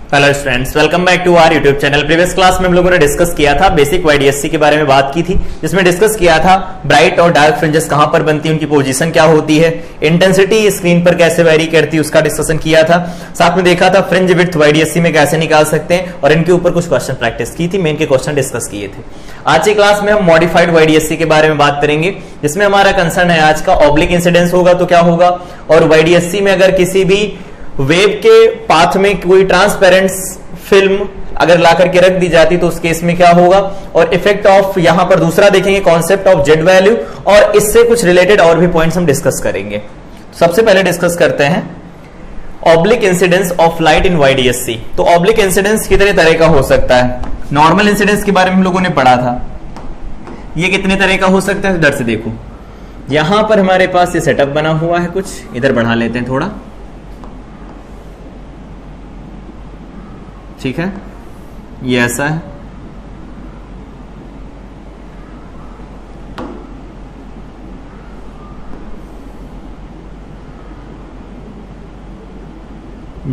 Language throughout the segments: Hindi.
Hello students, welcome back to our YouTube channel. Previous class में हम लोगों ने डिस्कस किया था बेसिक वाईडीएससी के बारे में बात की थी, जिसमें डिस्कस किया था ब्राइट और डार्क फ्रिंजेस कहां पर बनती है, उनकी पोजीशन क्या होती है, इंटेंसिटी स्क्रीन पर कैसे वेरी करती है, उसका डिस्कशन किया था। साथ में देखा था फ्रिंज विड्थ वाईडीएससी में कैसे निकाल सकते हैं और इनके ऊपर कुछ क्वेश्चन प्रैक्टिस की थी, मेन के क्वेश्चन डिस्कस किए थे। आज की क्लास में हम मॉडिफाइड वाईडीएससी के बारे में बात करेंगे, जिसमें हमारा कंसर्न है आज का ऑब्लिक इंसिडेंस होगा तो क्या होगा, और वाईडीएससी में अगर किसी भी वेव के पाथ में कोई ट्रांसपेरेंट फिल्म अगर ला करके रख दी जाती तो उस केस में क्या होगा, और इफेक्ट ऑफ यहां पर दूसरा देखेंगे कॉन्सेप्ट ऑफ जेड वैल्यू, और इससे कुछ रिलेटेड और भी पॉइंट्स हम डिस्कस करेंगे। सबसे पहले डिस्कस करते हैं oblique incidence of light in YDSC. तो ऑब्लिक इंसिडेंस कितने तरह का हो सकता है? नॉर्मल इंसिडेंस के बारे में हम लोगों ने पढ़ा था, ये कितने तरह का हो सकता है? इधर से देखो, यहां पर हमारे पास ये सेटअप बना हुआ है, कुछ इधर बढ़ा लेते हैं थोड़ा, ठीक है, ये ऐसा है,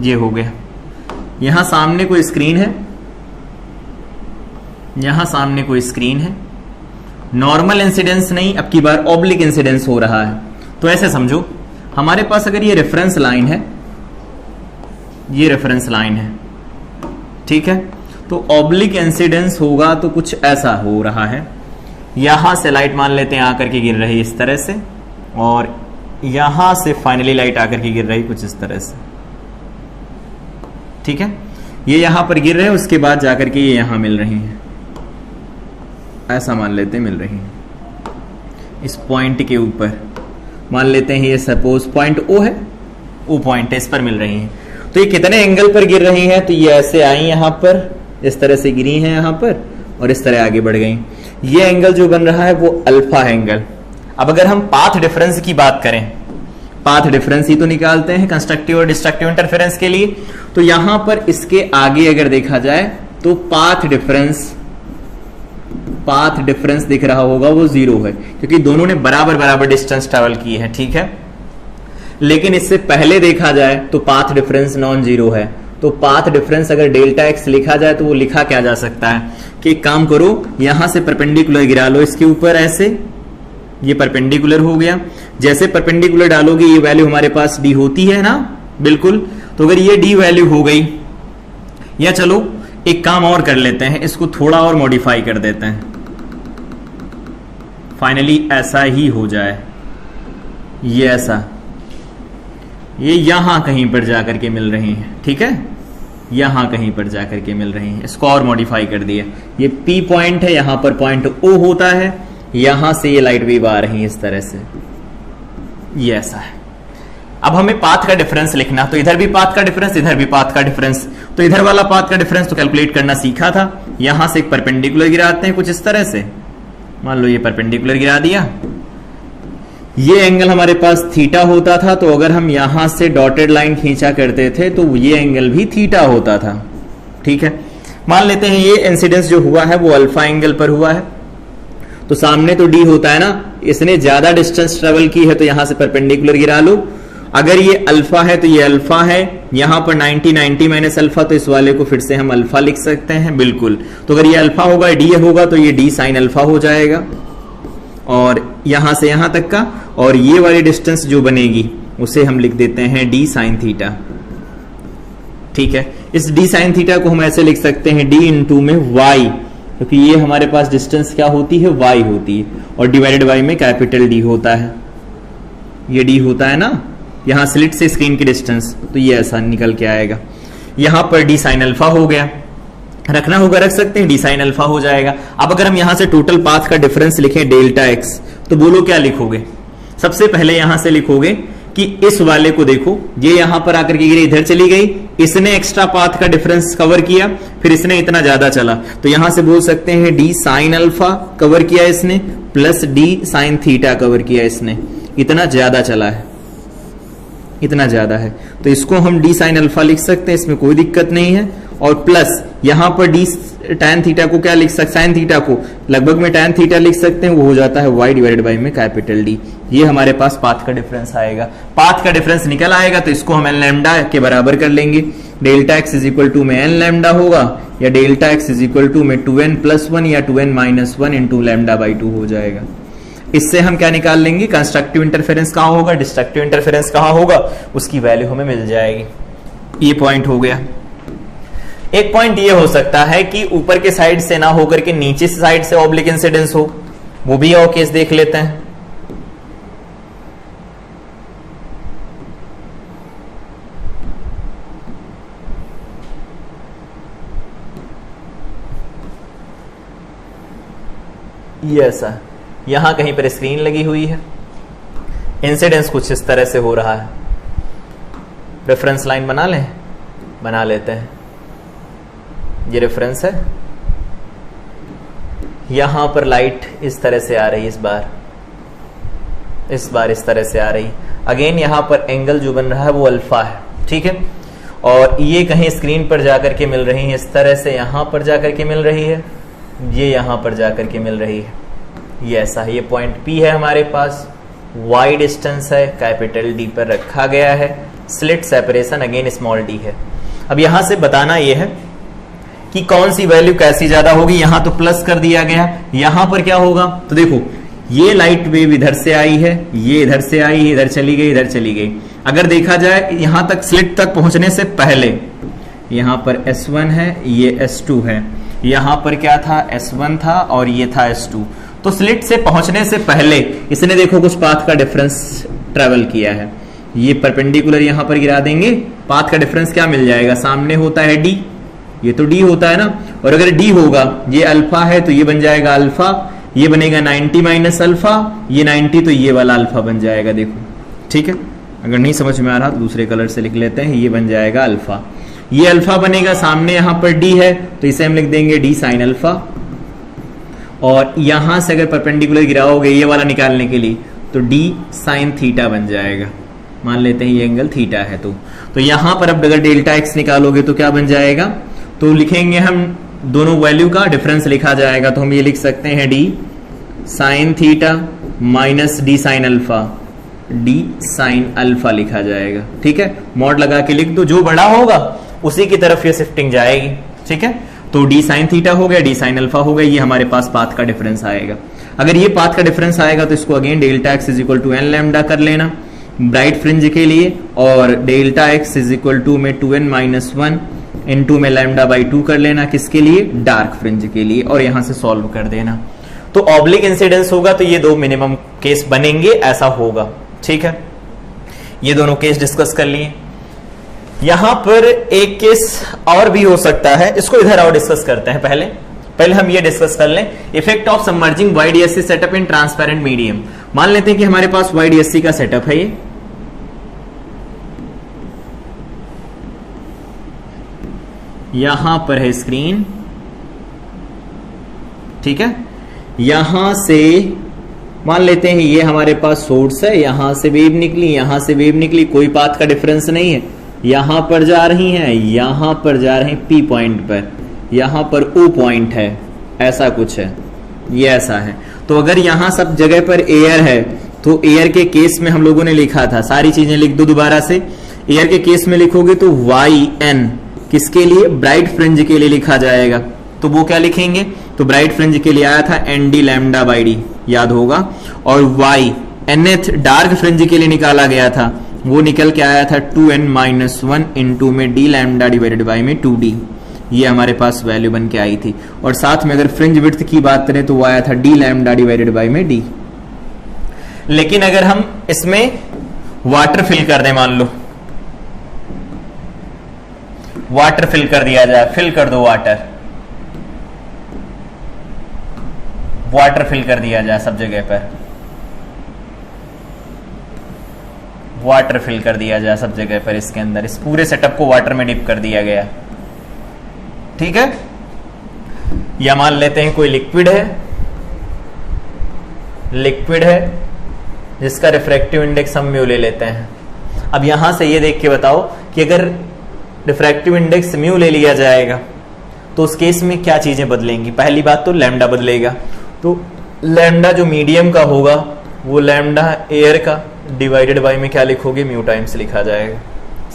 ये हो गया। यहां सामने कोई स्क्रीन है, यहां सामने कोई स्क्रीन है, नॉर्मल इंसिडेंस नहीं, अब की बार ऑब्लिक इंसिडेंस हो रहा है। तो ऐसे समझो, हमारे पास अगर ये रेफरेंस लाइन है, ये रेफरेंस लाइन है, ठीक है, तो ऑब्लिक इंसिडेंस होगा तो कुछ ऐसा हो रहा है। यहां से लाइट मान लेते हैं आकर के गिर रही इस तरह से, और यहां से फाइनली लाइट आकर के गिर रही कुछ इस तरह से, ठीक है, ये यहां पर गिर रहे हैं, उसके बाद जाकर के ये यहां मिल रही है, ऐसा मान लेते हैं मिल रही है इस पॉइंट के ऊपर, मान लेते हैं ये सपोज पॉइंट ओ है, ओ पॉइंट है, इस पर मिल रही है। तो ये कितने एंगल पर गिर रही हैं? तो ये ऐसे आई यहां पर, इस तरह से गिरी हैं यहां पर, और इस तरह आगे बढ़ गई। ये एंगल जो बन रहा है वो अल्फा एंगल। अब अगर हम पाथ डिफरेंस की बात करें, पाथ डिफरेंस ही तो निकालते हैं कंस्ट्रक्टिव और डिस्ट्रक्टिव इंटरफेरेंस के लिए, तो यहां पर इसके आगे अगर देखा जाए तो पाथ डिफरेंस दिख रहा होगा वो 0 है, क्योंकि दोनों ने बराबर बराबर डिस्टेंस ट्रेवल की है, ठीक है। लेकिन इससे पहले देखा जाए तो पाथ डिफरेंस नॉन जीरो है। तो पाथ डिफरेंस अगर डेल्टा एक्स लिखा जाए तो वो लिखा क्या जा सकता है कि एक काम करो, यहां से परपेंडिकुलर गिरा लो इसके ऊपर, ऐसे ये परपेंडिकुलर हो गया, जैसे परपेंडिकुलर डालोगे ये वैल्यू हमारे पास डी होती है ना, बिल्कुल। तो अगर ये डी वैल्यू हो गई, या चलो एक काम और कर लेते हैं, इसको थोड़ा और मॉडिफाई कर देते हैं, फाइनली ऐसा ही हो जाए, ये ऐसा, ये यहां कहीं पर जाकर के मिल रही है, ठीक है, यहां कहीं पर जाकर के मिल रही है, इसको और मॉडिफाई कर दिया, ये पी पॉइंट है, यहां पर पॉइंट ओ होता है, यहां से ये लाइट वेव आ रही है इस तरह से, ये ऐसा है। अब हमें पाथ का डिफरेंस लिखना, तो इधर भी पाथ का डिफरेंस, इधर भी पाथ का डिफरेंस। तो इधर वाला पाथ का डिफरेंस तो कैलकुलेट करना सीखा था, यहां से एक परपेंडिकुलर गिराते हैं कुछ इस तरह से, मान लो ये परपेंडिकुलर गिरा दिया, ये एंगल हमारे पास थीटा होता था, तो अगर हम यहां से डॉटेड लाइन खींचा करते थे तो ये एंगल भी थीटा होता था, ठीक है। मान लेते हैं ये इंसिडेंस जो हुआ है वो अल्फा एंगल पर हुआ है, तो सामने तो डी होता है ना, इसने ज्यादा डिस्टेंस ट्रेवल की है तो यहां से परपेंडिकुलर गिरा लो। अगर ये अल्फा है तो ये अल्फा है, यहां पर 90 माइनस अल्फा, तो इस वाले को फिर से हम अल्फा लिख सकते हैं, बिल्कुल। तो अगर ये अल्फा होगा, डी होगा, तो ये डी साइन अल्फा हो जाएगा, और यहां से यहां तक का, और ये वाली डिस्टेंस जो बनेगी उसे हम लिख देते हैं डी साइन थीटा, ठीक है। इस डी साइन थीटा को हम ऐसे लिख सकते हैं डी इंटू में वाई, क्योंकि ये हमारे पास डिस्टेंस क्या होती है, वाई होती है, और डिवाइडेड बाई में कैपिटल डी होता है, ये डी होता है ना, यहां स्लिट से स्क्रीन की डिस्टेंस, तो ये ऐसा निकल के आएगा। यहां पर डी साइन अल्फा हो गया, रखना होगा रख सकते हैं, डी साइन अल्फा हो जाएगा। अब अगर हम यहां से टोटल पाथ का डिफरेंस लिखें डेल्टा एक्स, तो बोलो क्या लिखोगे? सबसे पहले यहां से लिखोगे कि इस वाले को देखो, ये यहां पर आकर के गिरी, इधर चली गई, इसने एक्स्ट्रा पाथ का डिफरेंस कवर किया, फिर इसने इतना ज्यादा चला, तो यहां से बोल सकते हैं डी साइन अल्फा कवर किया इसने, plus D sine theta cover किया इसने, इतना ज्यादा चला है, इतना ज्यादा है, तो इसको हम डी साइन अल्फा लिख सकते हैं, इसमें कोई दिक्कत नहीं है। और प्लस यहां पर डी tan थीटा को क्या लिख सकते, sin थीटा को लगभग में tan थीटा लिख सकते हैं, वो हो जाता है y डिवाइडेड बाई में कैपिटल D। ये हमारे पास पाथ का डिफरेंस आएगा। पाथ का डिफरेंस निकल आएगा तो इसको हम n लैम्डा के बराबर कर लेंगे। Delta x is equal to में n लैम्डा होगा, या delta x is equal to में 2n प्लस 1 या 2n minus 1 into lambda by 2 हो जाएगा। इससे हम क्या निकाल लेंगे, कंस्ट्रक्टिव इंटरफेरेंस कहाँ होगा, डिस्ट्रक्टिव इंटरफेरेंस कहाँ होगा, उसकी वैल्यू हमें मिल जाएगी। ये पॉइंट हो गया। एक पॉइंट ये हो सकता है कि ऊपर के साइड से ना होकर के नीचे से साइड से ऑब्लिक इंसिडेंस हो, वो भी और केस देख लेते हैं। ये ऐसा यहां कहीं पर स्क्रीन लगी हुई है, इंसिडेंस कुछ इस तरह से हो रहा है। रेफरेंस लाइन बना लें, बना लेते हैं। ये रेफरेंस है, यहां पर लाइट इस तरह से आ रही है, इस बार इस तरह से आ रही। अगेन यहां पर एंगल जो बन रहा है वो अल्फा है, ठीक है। और ये कहीं स्क्रीन पर जाकर के मिल रही है, इस तरह से यहां पर जाकर के मिल रही है, ये यहां पर जाकर के मिल रही है। ये ऐसा है, ये पॉइंट P है हमारे पास, y डिस्टेंस है, कैपिटल D पर रखा गया है, slit separation again small d है। अब यहां से बताना यह है कि कौन सी वैल्यू कैसी ज्यादा होगी। यहां तो प्लस कर दिया गया, यहां पर क्या होगा, तो देखो ये लाइट वेव इधर से आई है, ये इधर से आई है, इधर चली गई, इधर चली गई। अगर देखा जाए यहां तक स्लिट तक पहुंचने से पहले यहां पर S1 है, ये S2 है, यहां पर क्या था, S1 था और ये था S2। तो स्लिट से पहुंचने से पहले इसने देखो कुछ पाथ का डिफरेंस ट्रेवल किया है। ये परपेंडिकुलर यहां पर गिरा देंगे, पाथ का डिफरेंस क्या मिल जाएगा, सामने होता है D, ये तो D होता है ना, और अगर D होगा, ये अल्फा है तो ये बन जाएगा अल्फा, ये बनेगा 90 माइनस अल्फा, ये 90 तो ये वाला अल्फा बन जाएगा। देखो ठीक है, अगर नहीं समझ में आ रहा तो दूसरे कलर से लिख लेते हैं, ये बन जाएगा अल्फा, ये अल्फा बनेगा, सामने यहां पर D है तो इसे हम लिख देंगे D साइन अल्फा। और यहां से अगर परपेंडिकुलर गिराओगे ये वाला निकालने के लिए तो D साइन थीटा बन जाएगा। मान लेते हैं ये एंगल थीटा है, तो यहां पर अब अगर डेल्टा एक्स निकालोगे तो क्या बन जाएगा, तो लिखेंगे हम दोनों वैल्यू का डिफरेंस लिखा जाएगा, तो हम ये लिख सकते हैं D sine theta minus D sine alpha, D sine alpha लिखा जाएगा। ठीक है, मॉड लगा के लिख दो, जो बड़ा होगा उसी की तरफ ये शिफ्टिंग जाएगी। ठीक है, तो D साइन थीटा हो गया, D साइन अल्फा हो गया, ये हमारे पास पाथ का डिफरेंस आएगा। अगर ये पाथ का डिफरेंस आएगा तो इसको again delta x is equal to n lambda कर लेना ब्राइट फ्रिंज के लिए, और delta x is equal to में 2n माइनस 1 इनटू में लैम्डा बाई 2 कर लेना, किसके लिए, डार्क फ्रिंज के लिए, और यहां से सॉल्व कर देना। तो ऑब्लिक इंसिडेंस होगा तो ये दो मिनिमम केस बनेंगे, ऐसा होगा। ठीक है, ये दोनों केस डिस्कस कर लिए। यहां पर एक केस और भी हो सकता है, इसको इधर और डिस्कस करते हैं। पहले हम ये डिस्कस कर लें, effect of submerging YDSC setup in transparent medium. मान लेते हैं कि हमारे पास YDSC का सेटअप है, यहां पर है स्क्रीन, ठीक है, यहां से मान लेते हैं ये हमारे पास सोर्स है, यहां से वेव निकली, यहां से वेव निकली, कोई पाथ का डिफरेंस नहीं है, यहां पर जा रही हैं, यहां पर जा रहे हैं P पॉइंट पर, यहां पर O पॉइंट है, ऐसा कुछ है, ये ऐसा है। तो अगर यहां सब जगह पर एयर है तो एयर के केस में हम लोगों ने लिखा था, सारी चीजें लिख दो दोबारा से। एयर के केस में लिखोगे तो YN किसके लिए, ब्राइट फ्रिंज के लिए लिखा जाएगा, तो वो क्या लिखेंगे, तो ब्राइट फ्रिंज के लिए आया था ND लैम्डा बाई D, याद होगा, और Y nth डार्क फ्रिंज के लिए निकाला गया था, वो निकल के आया था 2n माइनस 1 इंटू में D लैम्डा डिवाइडेड बाई में 2D, ये हमारे पास वैल्यू बन के आई थी। और साथ में अगर फ्रिंज विड्थ की बात करें तो वो आया था D लैम्डा डिवाइडेड बाई में D। लेकिन अगर हम इसमें वाटर फिल कर दें, मान लो वाटर फिल कर दिया जाए, फिल कर दो वाटर फिल कर दिया जाए सब जगह पर, वाटर फिल कर दिया जाए सब जगह पर, इसके अंदर इस पूरे सेटअप को वाटर में डिप कर दिया गया। ठीक है, या मान लेते हैं कोई लिक्विड है जिसका रिफ्रैक्टिव इंडेक्स हम म्यू ले लेते हैं। अब यहां से ये देख के बताओ कि अगर रिफ्रैक्टिव इंडेक्स म्यू ले लिया जाएगा तो उस केस में क्या चीजें बदलेंगी? पहली बात तो लैम्डा बदलेगा, तो लैम्डा जो मीडियम का होगा वो लैम्डा एयर का डिवाइडेड बाय में क्या लिखोगे? म्यू टाइम्स लिखा जाएगा।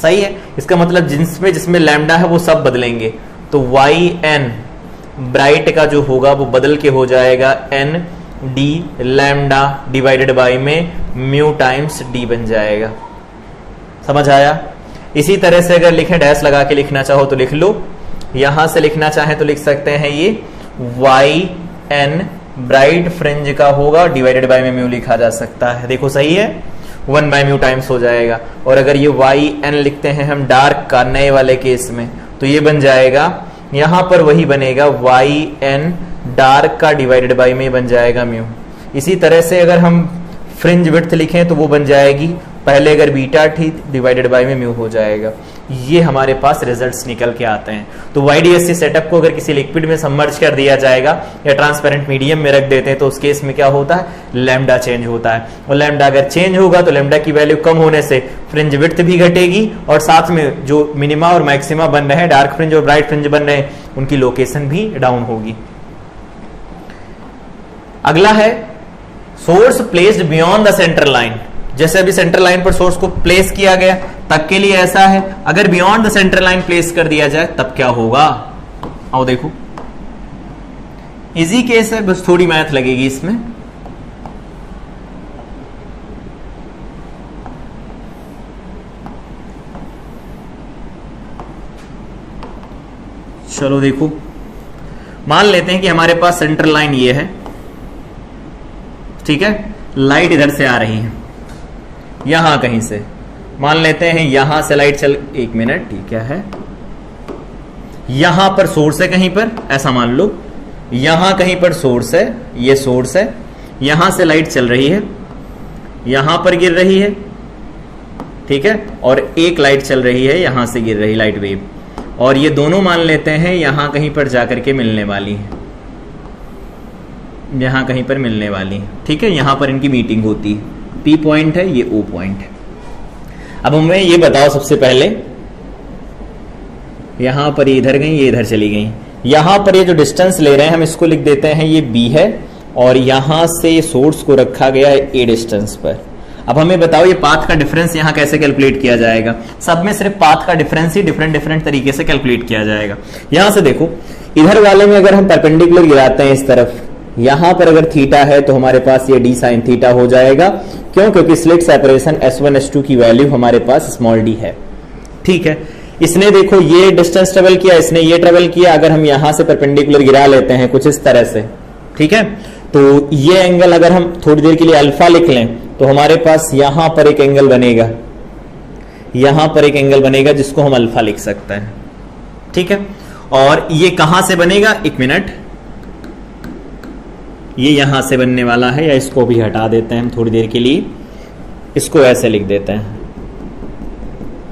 सही है, इसका मतलब जिसमें लैम्डा है वो सब बदलेंगे, तो वाई एन ब्राइट का जो होगा वो बदल के हो जाएगा n d lambda divided by में म्यू टाइम्स डी बन जाएगा। समझ आया? इसी तरह से अगर लिखें, डैश लगा के लिखना चाहो तो लिख लो, यहां से लिखना चाहे तो लिख सकते हैं ये वाई एन ब्राइट फ्रिंज का होगा डिवाइडेड बाय में म्यू लिखा जा सकता है। देखो सही है, 1 बाय म्यू टाइम्स हो जाएगा। और अगर ये वाई एन लिखते हैं हम डार्क का नए वाले केस में, तो ये बन जाएगा, यहां पर वही बनेगा वाई एन डार्क का डिवाइडेड बाय में बन जाएगा म्यू। इसी तरह से अगर हम फ्रिंज विड्थ लिखें तो वो बन जाएगी, पहले अगर बीटा थी डिवाइडेड बाय में म्यू हो जाएगा। ये हमारे पास रिजल्ट्स निकल के आते हैं। तो YDSC सेटअप को अगर किसी लिक्विड में सबमर्ज कर दिया जाएगा या ट्रांसपेरेंट मीडियम में रख देते हैं तो उस केस में क्या होता है? लैम्डा चेंज होता है। और लैम्डा अगर चेंज होगा तो लैम्डा की वैल्यू कम होने से फ्रिंज विड्थ भी घटेगी और साथ में जो मिनिमा और मैक्सिमा बन रहे हैं, डार्क फ्रिंज और ब्राइट फ्रिंज बन रहे हैं, उनकी लोकेशन भी डाउन होगी। अगला है source placed beyond the centre line. जैसे अभी सेंटर लाइन पर सोर्स को प्लेस किया गया तब के लिए ऐसा है, अगर beyond the centre line place कर दिया जाए तब क्या होगा? आओ देखो, इजी केस है, बस थोड़ी मैथ लगेगी इसमें। चलो देखो, मान लेते हैं कि हमारे पास सेंटर लाइन ये है, ठीक है, लाइट इधर से आ रही है, यहां कहीं से, मान लेते हैं यहां से लाइट चल, एक मिनट, ठीक है, यहां पर सोर्स है कहीं पर, ऐसा मान लो, यहां कहीं पर सोर्स है, ये सोर्स है, यहां से लाइट चल रही है, यहां पर गिर रही है, ठीक है, और एक लाइट चल रही है यहां से गिर रही लाइट वेव, और ये दोनों मान लेते हैं यहां कहीं पर जाकर के मिलने वाली है, यहां कहीं पर मिलने वाली है, ठीक है, यहां पर इनकी मीटिंग होती है, P पॉइंट है, ये O पॉइंट है। अब हमें ये बताओ सबसे पहले, यहां पर ये इधर गई, ये इधर चली गई, यहां पर ये जो डिस्टेंस ले रहे हैं हम इसको लिख देते हैं ये B है, और यहां से सोर्स को रखा गया है A डिस्टेंस पर। अब हमें बताओ ये पाथ का डिफरेंस यहां कैसे कैलकुलेट किया जाएगा? सब में सिर्फ पाथ का डिफरेंस ही डिफरेंट तरीके से कैलकुलेट किया जाएगा। यहां से देखो, इधर वाले में अगर हम परपेंडिकुलर गिराते हैं इस तरफ, यहां पर अगर थीटा है तो हमारे पास ये d साइन थीटा हो जाएगा, क्यों? क्योंकि स्लिट सेपरेशन S1 S2 की वैल्यू हमारे पास स्मॉल d है, ठीक है। इसने देखो ये डिस्टेंस ट्रेवल किया, इसने ये ट्रेवल किया, अगर हम यहां से परपेंडिकुलर गिरा लेते हैं कुछ इस तरह से, ठीक है, तो ये एंगल अगर हम थोड़ी देर के लिए अल्फा लिख लें तो हमारे पास यहां पर एक एंगल बनेगा, यहां पर एक एंगल बनेगा जिसको हम अल्फा लिख सकते हैं, ठीक है। और ये कहां से बनेगा? एक मिनट, ये यहां से बनने वाला है, या इसको भी हटा देते हैं हम थोड़ी देर के लिए, इसको ऐसे लिख देते हैं,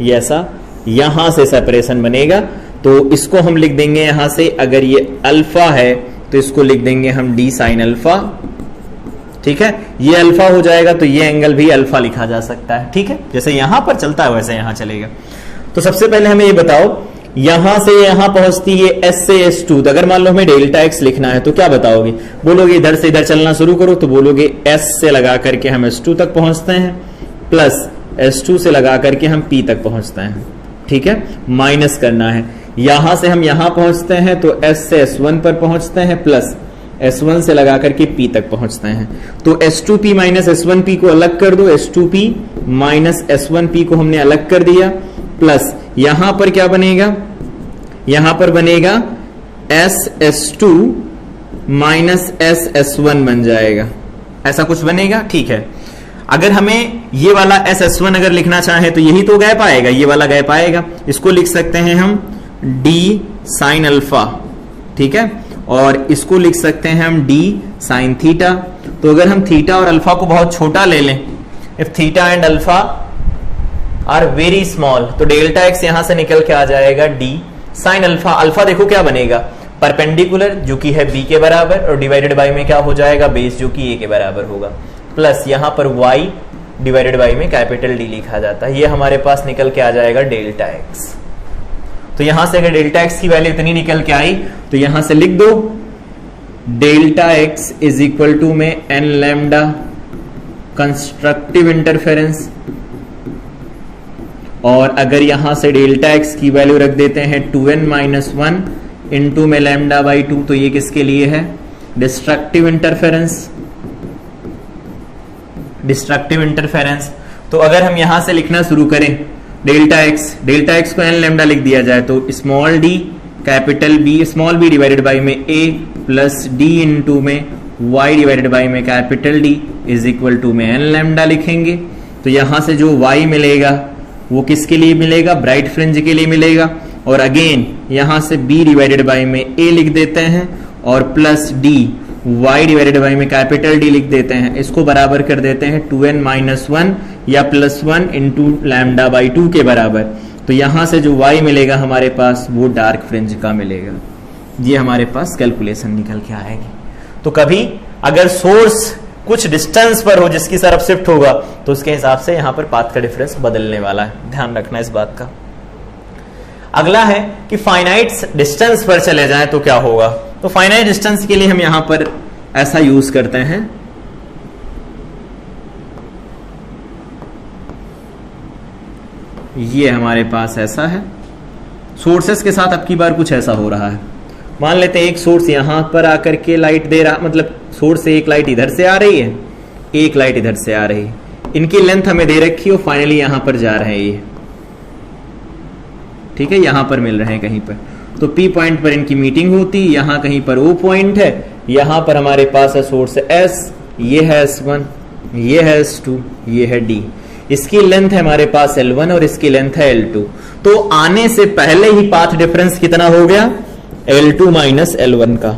ये ऐसा यहां से सेपरेशन बनेगा, तो इसको हम लिख देंगे यहां से, अगर ये अल्फा है तो इसको लिख देंगे हम d साइन अल्फा, ठीक है, ये अल्फा हो जाएगा तो ये एंगल भी अल्फा लिखा जा सकता है, ठीक है, जैसे यहां पर चलता है वैसे यहां चलेगा। तो सबसे पहले हमें ये बताओ, यहां से यहां पहुंचती है S से S2, तो अगर मान लो हमें डेल्टा x लिखना है तो क्या बताओगे? बोलोगे इधर से इधर चलना शुरू करो, तो बोलोगे S से लगा करके हम S2 तक पहुंचते हैं, प्लस S2 से लगा करके हम P तक पहुंचते हैं, ठीक है, माइनस करना है, यहां से हम यहां पहुंचते हैं तो S से S1 पर पहुंचते हैं, प्लस S1 से लगा करके P तक पहुंचते हैं, तो S2P माइनस S1P को अलग कर दो, S2P माइनस S1P को हमने अलग कर दिया, प्लस यहां पर क्या बनेगा? यहां पर बनेगा SS2 माइनस SS1 बन जाएगा, ऐसा कुछ बनेगा, ठीक है। अगर हमें ये वाला SS1 अगर लिखना चाहे तो यही तो गैप आएगा, ये वाला गैप आएगा, इसको लिख सकते हैं हम d साइन अल्फा, ठीक है, और इसको लिख सकते हैं हम d साइन थीटा। तो अगर हम थीटा और अल्फा को बहुत छोटा ले लें, if theta and alpha are very small, तो डेल्टा एक्स यहां से निकल के आ जाएगा d साइन अल्फा। अल्फा देखो क्या बनेगा? परपेंडिकुलर जो कि है b के बराबर, और डिवाइडेड बाय में क्या हो जाएगा? बेस जो कि a के बराबर होगा, प्लस यहां पर y डिवाइडेड बाय में कैपिटल D लिखा जाता है, ये हमारे पास निकल के आ जाएगा डेल्टा एक्स। तो यहां से अगर डेल्टा एक्स की वैल्यू इतनी निकल के आई तो यहां से लिख दो delta x is equal to में एन लैम्डा कंस्ट्रक्टिव इंटरफेरेंस, और अगर यहां से डेल्टा एक्स की वैल्यू रख देते हैं 2n माइनस 1 इंटू में लैम्डा बाई 2, तो ये किसके लिए है? Destructive interference. डिस्ट्रक्टिव इंटरफेरेंस, तो अगर हम यहां से लिखना शुरू करें डेल्टा एक्स को एन लैम्डा लिख दिया जाए तो small d capital B, small B divided by में ए प्लस डी इंटू में वाई डिवाइडेड बाई में capital D is equal to में एन लैम्डा लिखेंगे। तो यहां से जो वाई मिलेगा वो किसके लिए मिलेगा? ब्राइट फ्रिंज के लिए मिलेगा। और अगेन यहां से b डिवाइडेड बाई में a लिख देते हैं और plus d y divided by में कैपिटल D लिख देते हैं। इसको बराबर कर देते हैं 2n माइनस 1 या प्लस 1 इंटू लैम्डा बाई 2 के बराबर। तो यहां से जो y मिलेगा हमारे पास वो डार्क फ्रिंज का मिलेगा। ये हमारे पास कैलकुलेशन निकल के आएगी। तो कभी अगर सोर्स कुछ डिस्टेंस पर हो जिसकी तरफ शिफ्ट होगा तो उसके हिसाब से यहां पर पाथ का डिफरेंस बदलने वाला है, ध्यान रखना इस बात का। अगला है कि फाइनाइट डिस्टेंस पर चले जाएं तो क्या होगा। तो फाइनाइट डिस्टेंस के लिए हम यहां पर ऐसा यूज करते हैं, ये हमारे पास ऐसा है। सोर्सेस के साथ अब की बार कुछ ऐसा हो रहा है। मान लेते हैं एक सोर्स यहां पर आकर के लाइट दे रहा, मतलब सोर्स से एक लाइट इधर से आ रही है, एक लाइट इधर से आ रही है, इनकी लेंथ हमें दे रखी है और फाइनली यहां पर जा रहे हैं ये, ठीक है, यहां पर मिल रहे हैं कहीं पर। तो P पॉइंट पर इनकी मीटिंग होती, यहां कहीं पर O पॉइंट है, यहां पर हमारे पास है सोर्स S, ये है S1, ये है S2, ये है D। इसकी लेंथ है हमारे पास L1 और इसकी लेंथ है L2। तो आने से पहले ही पाथ डिफरेंस कितना हो गया? L2 माइनस L1 का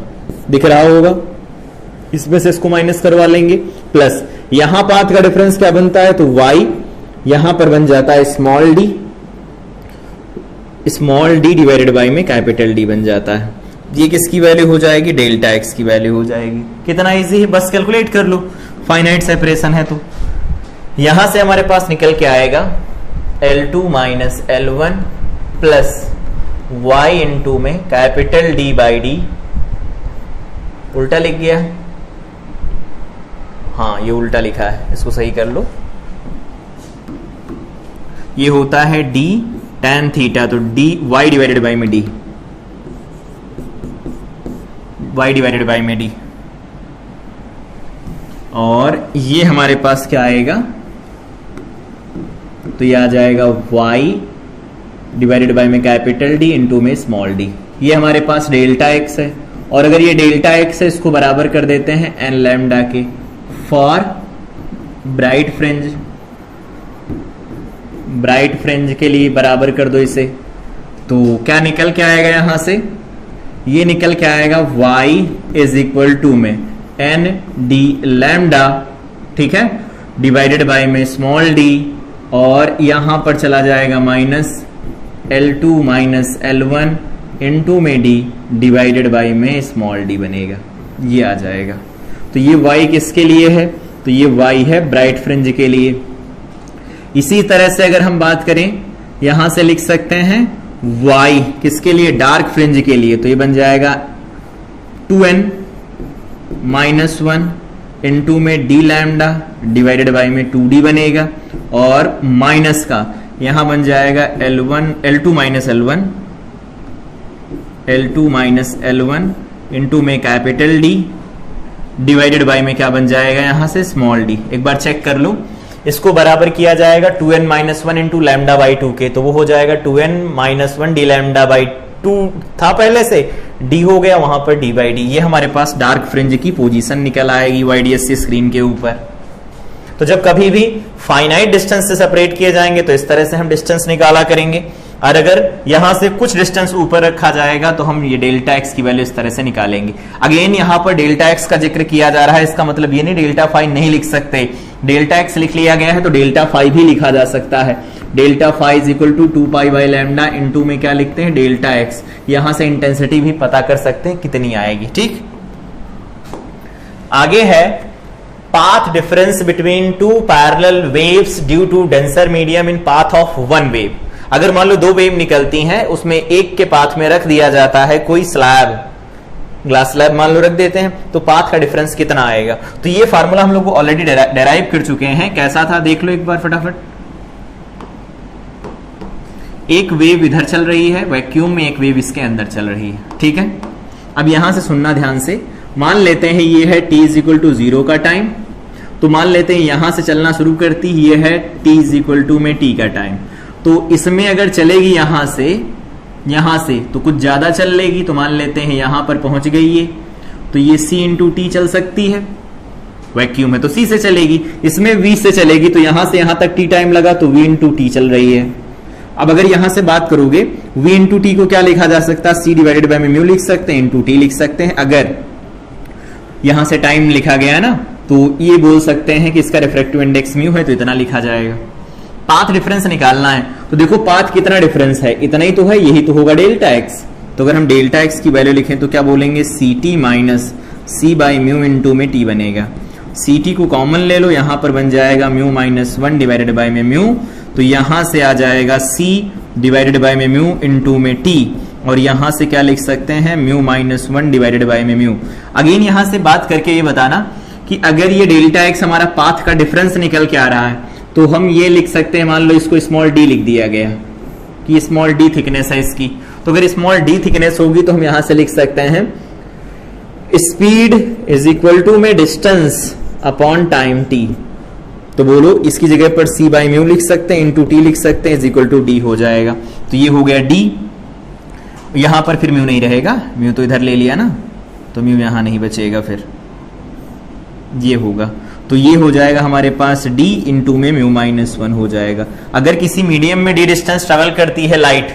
दिख रहा होगा, इसमें से इसको माइनस करवा लेंगे, प्लस यहां पाथ का डिफरेंस क्या बनता है? तो y यहां पर बन जाता है स्मॉल डी डिवाइडेड बाई में कैपिटल D बन जाता है। ये किसकी वैल्यू हो जाएगी? डेल्टा एक्स की वैल्यू हो जाएगी। कितना इजी है, बस कैलकुलेट कर लो, फाइनाइट सेपरेशन है। तो यहां से हमारे पास निकल के आएगा L2 minus L1 plus y into में कैपिटल D बाई डी, उल्टा लिख गया, हाँ ये उल्टा लिखा है, इसको सही कर लो। ये होता है d tan थीटा, तो d y डिवाइडेड बाई में d, y डिवाइडेड बाई में d, और ये हमारे पास क्या आएगा? तो ये आ जाएगा y डिवाइडेड बाई में कैपिटल D इंटू में स्मॉल d। ये हमारे पास डेल्टा x है, और अगर ये डेल्टा x है इसको बराबर कर देते हैं n लैम्डा के for bright fringe. Bright fringe के लिए बराबर कर दो इसे, तो क्या निकल के आएगा यहां से? ये निकल के आएगा y इज इक्वल टू में n d लैम्डा, ठीक है, डिवाइडेड बाय में स्मॉल d, और यहां पर चला जाएगा minus L2 minus L1 into में d डिवाइडेड बाय में स्मॉल d बनेगा, ये आ जाएगा। तो ये y किसके लिए है? तो ये y है ब्राइट फ्रिंज के लिए। इसी तरह से अगर हम बात करें, यहां से लिख सकते हैं y किसके लिए? डार्क फ्रिंज के लिए। तो ये बन जाएगा 2n माइनस 1 इंटू में d लैम्डा डिवाइडेड बाई में 2d बनेगा, और माइनस का यहां बन जाएगा L2 माइनस L1 इंटू में कैपिटल D डिवाइडेड बाई में क्या बन जाएगा यहां से? Small d। एक बार चेक कर लो, इसको बराबर किया जाएगा 2n minus 1 into lambda by 2 के, तो वो हो जाएगा 2n minus 1 D lambda by 2 था पहले से, d हो गया वहां पर d बाई डी। ये हमारे पास डार्क फ्रिंज की पोजीशन निकल आएगी YDSC स्क्रीन के ऊपर। तो जब कभी भी फाइनाइट डिस्टेंस से सेपरेट किए जाएंगे तो इस तरह से हम डिस्टेंस निकाला करेंगे, और अगर यहां से कुछ डिस्टेंस ऊपर रखा जाएगा तो हम ये डेल्टा एक्स की वैल्यू इस तरह से निकालेंगे। अगेन यहां पर डेल्टा एक्स का जिक्र किया जा रहा है, इसका मतलब ये नहीं डेल्टा फाई नहीं लिख सकते, डेल्टा एक्स लिख लिया गया है तो डेल्टा फाई भी लिखा जा सकता है। Delta phi is equal to 2 pi by lambda into में क्या लिखते हैं? Delta x. यहां से इंटेंसिटी भी पता कर सकते हैं कितनी आएगी, ठीक। आगे है path difference between two parallel waves due to denser medium in path of one wave. अगर मान लो दो वेव निकलती हैं, उसमें एक के पाथ में रख दिया जाता है कोई स्लैब, ग्लास स्लैब मान लो रख देते हैं, तो पाथ का डिफरेंस कितना आएगा। तो ये फार्मूला हम लोग को ऑलरेडी डेराइव कर चुके हैं। कैसा था देख लो एक बार फटाफट। एक वेव इधर चल रही है वैक्यूम में, एक वेव इसके अंदर चल रही है, ठीक है। अब यहां से सुनना ध्यान से, मान लेते हैं ये है t इज इक्वल टू 0 का टाइम, तो मान लेते हैं यहां से चलना शुरू करती, ये है t इज इक्वल टू में t का टाइम। तो इसमें अगर चलेगी यहां से तो कुछ ज्यादा चल लेगी, तो मान लेते हैं यहां पर पहुंच गई ये, तो ये c इंटू टी चल सकती है, वैक्यूम है तो c से चलेगी। इसमें v से चलेगी, तो यहां से यहां तक t टाइम लगा तो v इंटू टी चल रही है। अब अगर यहां से बात करोगे v इंटू टी को क्या लिखा जा सकता है, c डिवाइडेड बाय में म्यू लिख सकते हैं, इंटू टी लिख सकते हैं। अगर यहां से टाइम लिखा गया है ना, तो ये बोल सकते हैं कि इसका रिफ्रैक्टिव इंडेक्स म्यू है, तो इतना लिखा जाएगा। पाथ डिफरेंस निकालना है, तो देखो पाथ कितना डिफरेंस है, इतना ही तो है, यही तो होगा डेल्टा एक्स। तो अगर हम डेल्टा एक्स की वैल्यू लिखें तो क्या बोलेंगे, C T minus C by mu into में टी बनेगा। सी टी को कॉमन ले लो, यहां पर बन जाएगा म्यू माइनस 1 डिवाइडेड बाय में म्यू, तो यहां से आ जाएगा c डिवाइडेड बाय में म्यू इंटू में t, और यहां से क्या लिख सकते हैं, म्यू माइनस 1 डिवाइडेड बाय में म्यू। अगेन यहां से बात करके ये बताना कि अगर ये डेल्टा एक्स हमारा पाथ का डिफरेंस निकल के आ रहा है, तो हम ये लिख सकते हैं, मान लो इसको स्मॉल d लिख दिया गया कि स्मॉल d थिकनेस है इसकी, तो अगर स्मॉल d थिकनेस होगी तो हम यहां से लिख सकते हैं स्पीड इज इक्वल टू में डिस्टेंस अपॉन टाइम t। तो बोलो इसकी जगह पर c बाई म्यू लिख सकते हैं, इंटू टी लिख सकते हैं, इज इक्वल टू डी हो जाएगा। तो ये हो गया d, यहां पर फिर म्यू नहीं रहेगा, म्यू तो इधर ले लिया ना, तो म्यू यहां नहीं बचेगा, फिर ये होगा। तो ये हो जाएगा हमारे पास d इंटू में म्यू माइनस 1 हो जाएगा। अगर किसी मीडियम में d डिस्टेंस ट्रेवल करती है लाइट,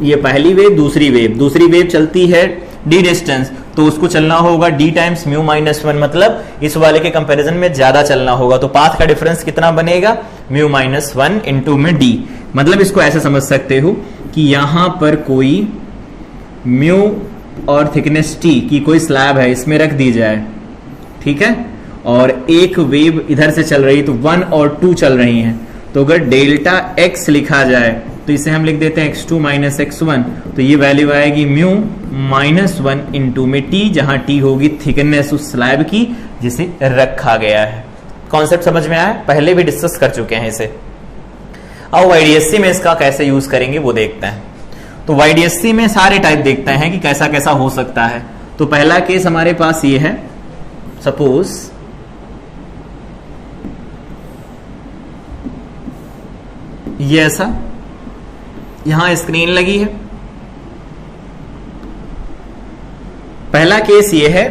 ये पहली वेव दूसरी वेव चलती है d डिस्टेंस, तो उसको चलना होगा d टाइम्स म्यू माइनस 1, मतलब इस वाले के कंपैरिजन में ज्यादा चलना होगा। तो पाथ का डिफरेंस कितना बनेगा, म्यू माइनस 1 इंटू में d। मतलब इसको ऐसे समझ सकते हो कि यहां पर कोई म्यू और थिकनेस t की कोई स्लैब है, इसमें रख दी जाए, ठीक है, और एक वेव इधर से चल रही, तो 1 और 2 चल रही हैं। तो अगर डेल्टा x लिखा जाए तो इसे हम लिख देते हैं x2 माइनस x1, तो ये वैल्यू आएगी म्यू माइनस 1 इंटू में t, जहां t होगी थिकनेस उस स्लैब की जिसे रखा गया है। कॉन्सेप्ट समझ में आया, पहले भी डिस्कस कर चुके हैं इसे। अब YDSC में इसका कैसे यूज करेंगे वो देखते हैं। तो YDSC में सारे टाइप देखते हैं कि कैसा कैसा हो सकता है। तो पहला केस हमारे पास ये है, सपोज ये ऐसा, यहां स्क्रीन लगी है। पहला केस ये है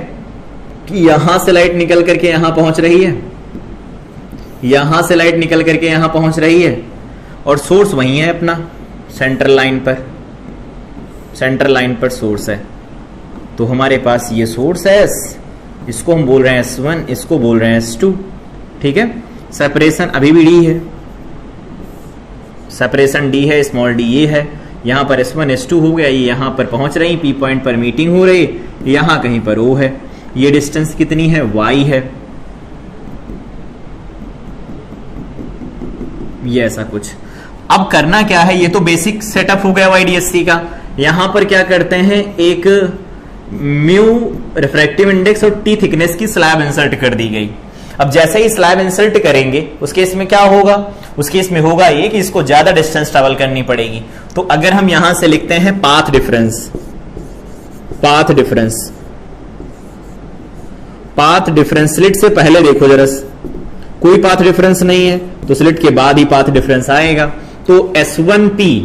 कि यहां से लाइट निकल करके यहां पहुंच रही है, यहां से लाइट निकल करके यहां पहुंच रही है, और सोर्स वही है अपना सेंट्रल लाइन पर सोर्स है। तो हमारे पास ये सोर्स है S, इसको हम बोल रहे हैं S1, इसको बोल रहे हैं S2, ठीक है। सेपरेशन अभी भी D है, सेपरेशन D है, स्मॉल d ये है। यहां पर S1 S2 हो गया, ये यहां पर पहुंच रही, P पॉइंट पर मीटिंग हो रही, यहां कहीं पर O है। ये डिस्टेंस कितनी है, Y है। ये ऐसा कुछ। अब करना क्या है, ये तो बेसिक सेटअप हो गया YDSC का। यहां पर क्या करते हैं, एक म्यू रिफ्रैक्टिव इंडेक्स और T थिकनेस की स्लैब इंसर्ट कर दी गई। अब जैसे ही स्लैब इंसर्ट करेंगे उस केस में क्या होगा, उस केस में होगा ये कि इसको ज्यादा डिस्टेंस ट्रैवल करनी पड़ेगी। तो अगर हम यहां से लिखते हैं पाथ डिफरेंस स्लिट से पहले देखो जरा, कोई पाथ डिफरेंस नहीं है, तो स्लिट के बाद ही पाथ डिफरेंस आएगा। तो S1P,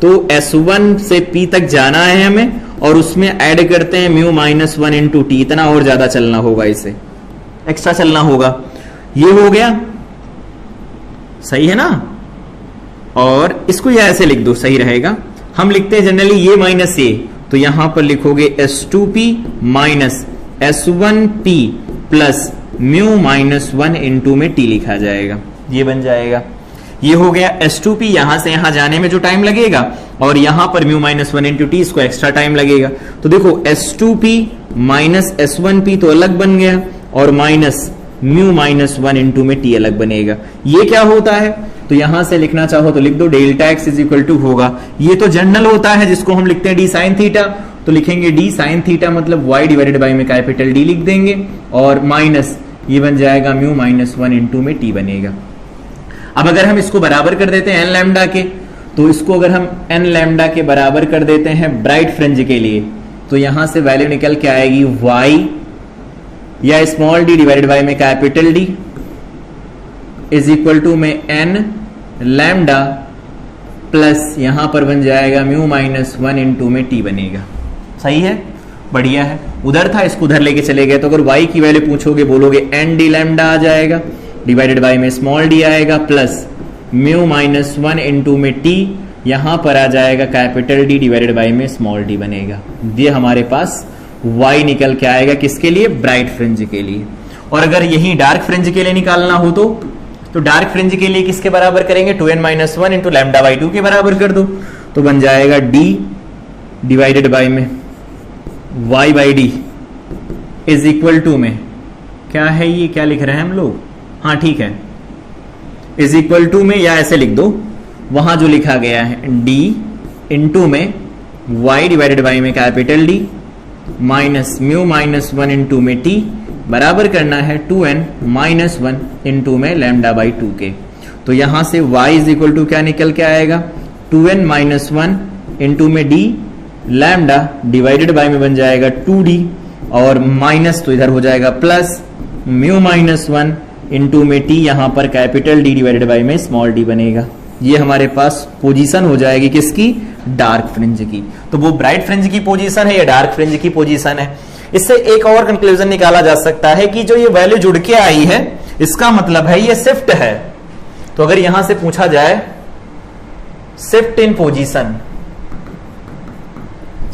तो S1 से P तक जाना है हमें, और उसमें ऐड करते हैं म्यू माइनस 1 इंटू टी, इतना और ज्यादा चलना होगा, इसे एक्स्ट्रा चलना होगा। ये हो गया, सही है ना। और इसको यह ऐसे लिख दो, सही रहेगा। हम लिखते हैं जनरली ये माइनस ए, तो यहां पर लिखोगे S2P minus S1P plus mu minus 1 into में टी लिखा जाएगा, ये बन जाएगा। ये हो गया S2P, यहां से यहां जाने में जो टाइम लगेगा, और यहां पर म्यू माइनस 1 इंटू टी, इसको एक्स्ट्रा टाइम लगेगा। तो देखो S2P माइनस S1P तो अलग बन गया, और माइनस म्यू माइनस 1 इंटू में टी अलग बनेगा। ये क्या होता है, तो यहां से लिखना चाहो तो लिख दो delta x is equal to होगा, ये तो जनरल होता है जिसको हम लिखते हैं डी साइन थीटा, तो लिखेंगे डी साइन थीटा मतलब y डिवाइडेड बाई में कैपिटल डी लिख देंगे और माइनस ये बन जाएगा म्यू माइनस 1 इंटू में t बनेगा। अब अगर हम इसको बराबर कर देते हैं n लैम्डा के, तो इसको अगर हम n लैम्डा के बराबर कर देते हैं ब्राइट फ्रिंज के लिए, तो यहां से वैल्यू निकल के आएगी y या स्मॉल d डिवाइडेड बाई में capital D is equal to में n लैम्डा प्लस यहां पर बन जाएगा म्यू माइनस 1 इंटू में t बनेगा। सही है, बढ़िया है। उधर था, इसको उधर लेके चले गए, तो अगर y की वैल्यू पूछोगे बोलोगे n डी लैम्डा आ जाएगा डिवाइडेड बाई में स्मॉल d आएगा प्लस म्यू माइनस 1 इंटू में t, यहां पर आ जाएगा कैपिटल D डिवाइडेड बाई में स्मॉल d बनेगा। ये हमारे पास y निकल के आएगा किसके लिए, ब्राइट फ्रिंज के लिए। और अगर यही डार्क फ्रिंज के लिए निकालना हो तो डार्क फ्रिंज के लिए किसके बराबर करेंगे, 2n-1 इंटू लैम्डा बाई 2 के बराबर कर दो, तो बन जाएगा d डिवाइडेड बाई में y by D is equal to में क्या है, ये क्या लिख रहे हैं हम लोग, हाँ ठीक है, इज इक्वल टू में, या ऐसे लिख दो वहां जो लिखा गया है d इंटू में y डिवाइडेड बाई में capital D minus mu minus 1 into में t बराबर करना है 2n-1 इंटू में लैम्डा बाई 2 के। तो यहां से y इज इक्वल टू क्या निकल के आएगा, 2n-1 इंटू में d लैम्डा डिवाइडेड बाई में बन जाएगा 2d और माइनस तो इधर हो जाएगा प्लस म्यू माइनस 1 इंटू में t, यहां पर कैपिटल D डिवाइडेड बाई में स्मॉल d बनेगा। ये हमारे पास पोजीशन हो जाएगी किसकी, डार्क फ्रिंज की। तो वो ब्राइट फ्रिंज की पोजीशन है या डार्क फ्रिंज की पोजीशन है। इससे एक और कंक्लूजन निकाला जा सकता है कि जो ये वैल्यू जुड़ के आई है इसका मतलब है ये शिफ्ट है। तो अगर यहां से पूछा जाए shift in position,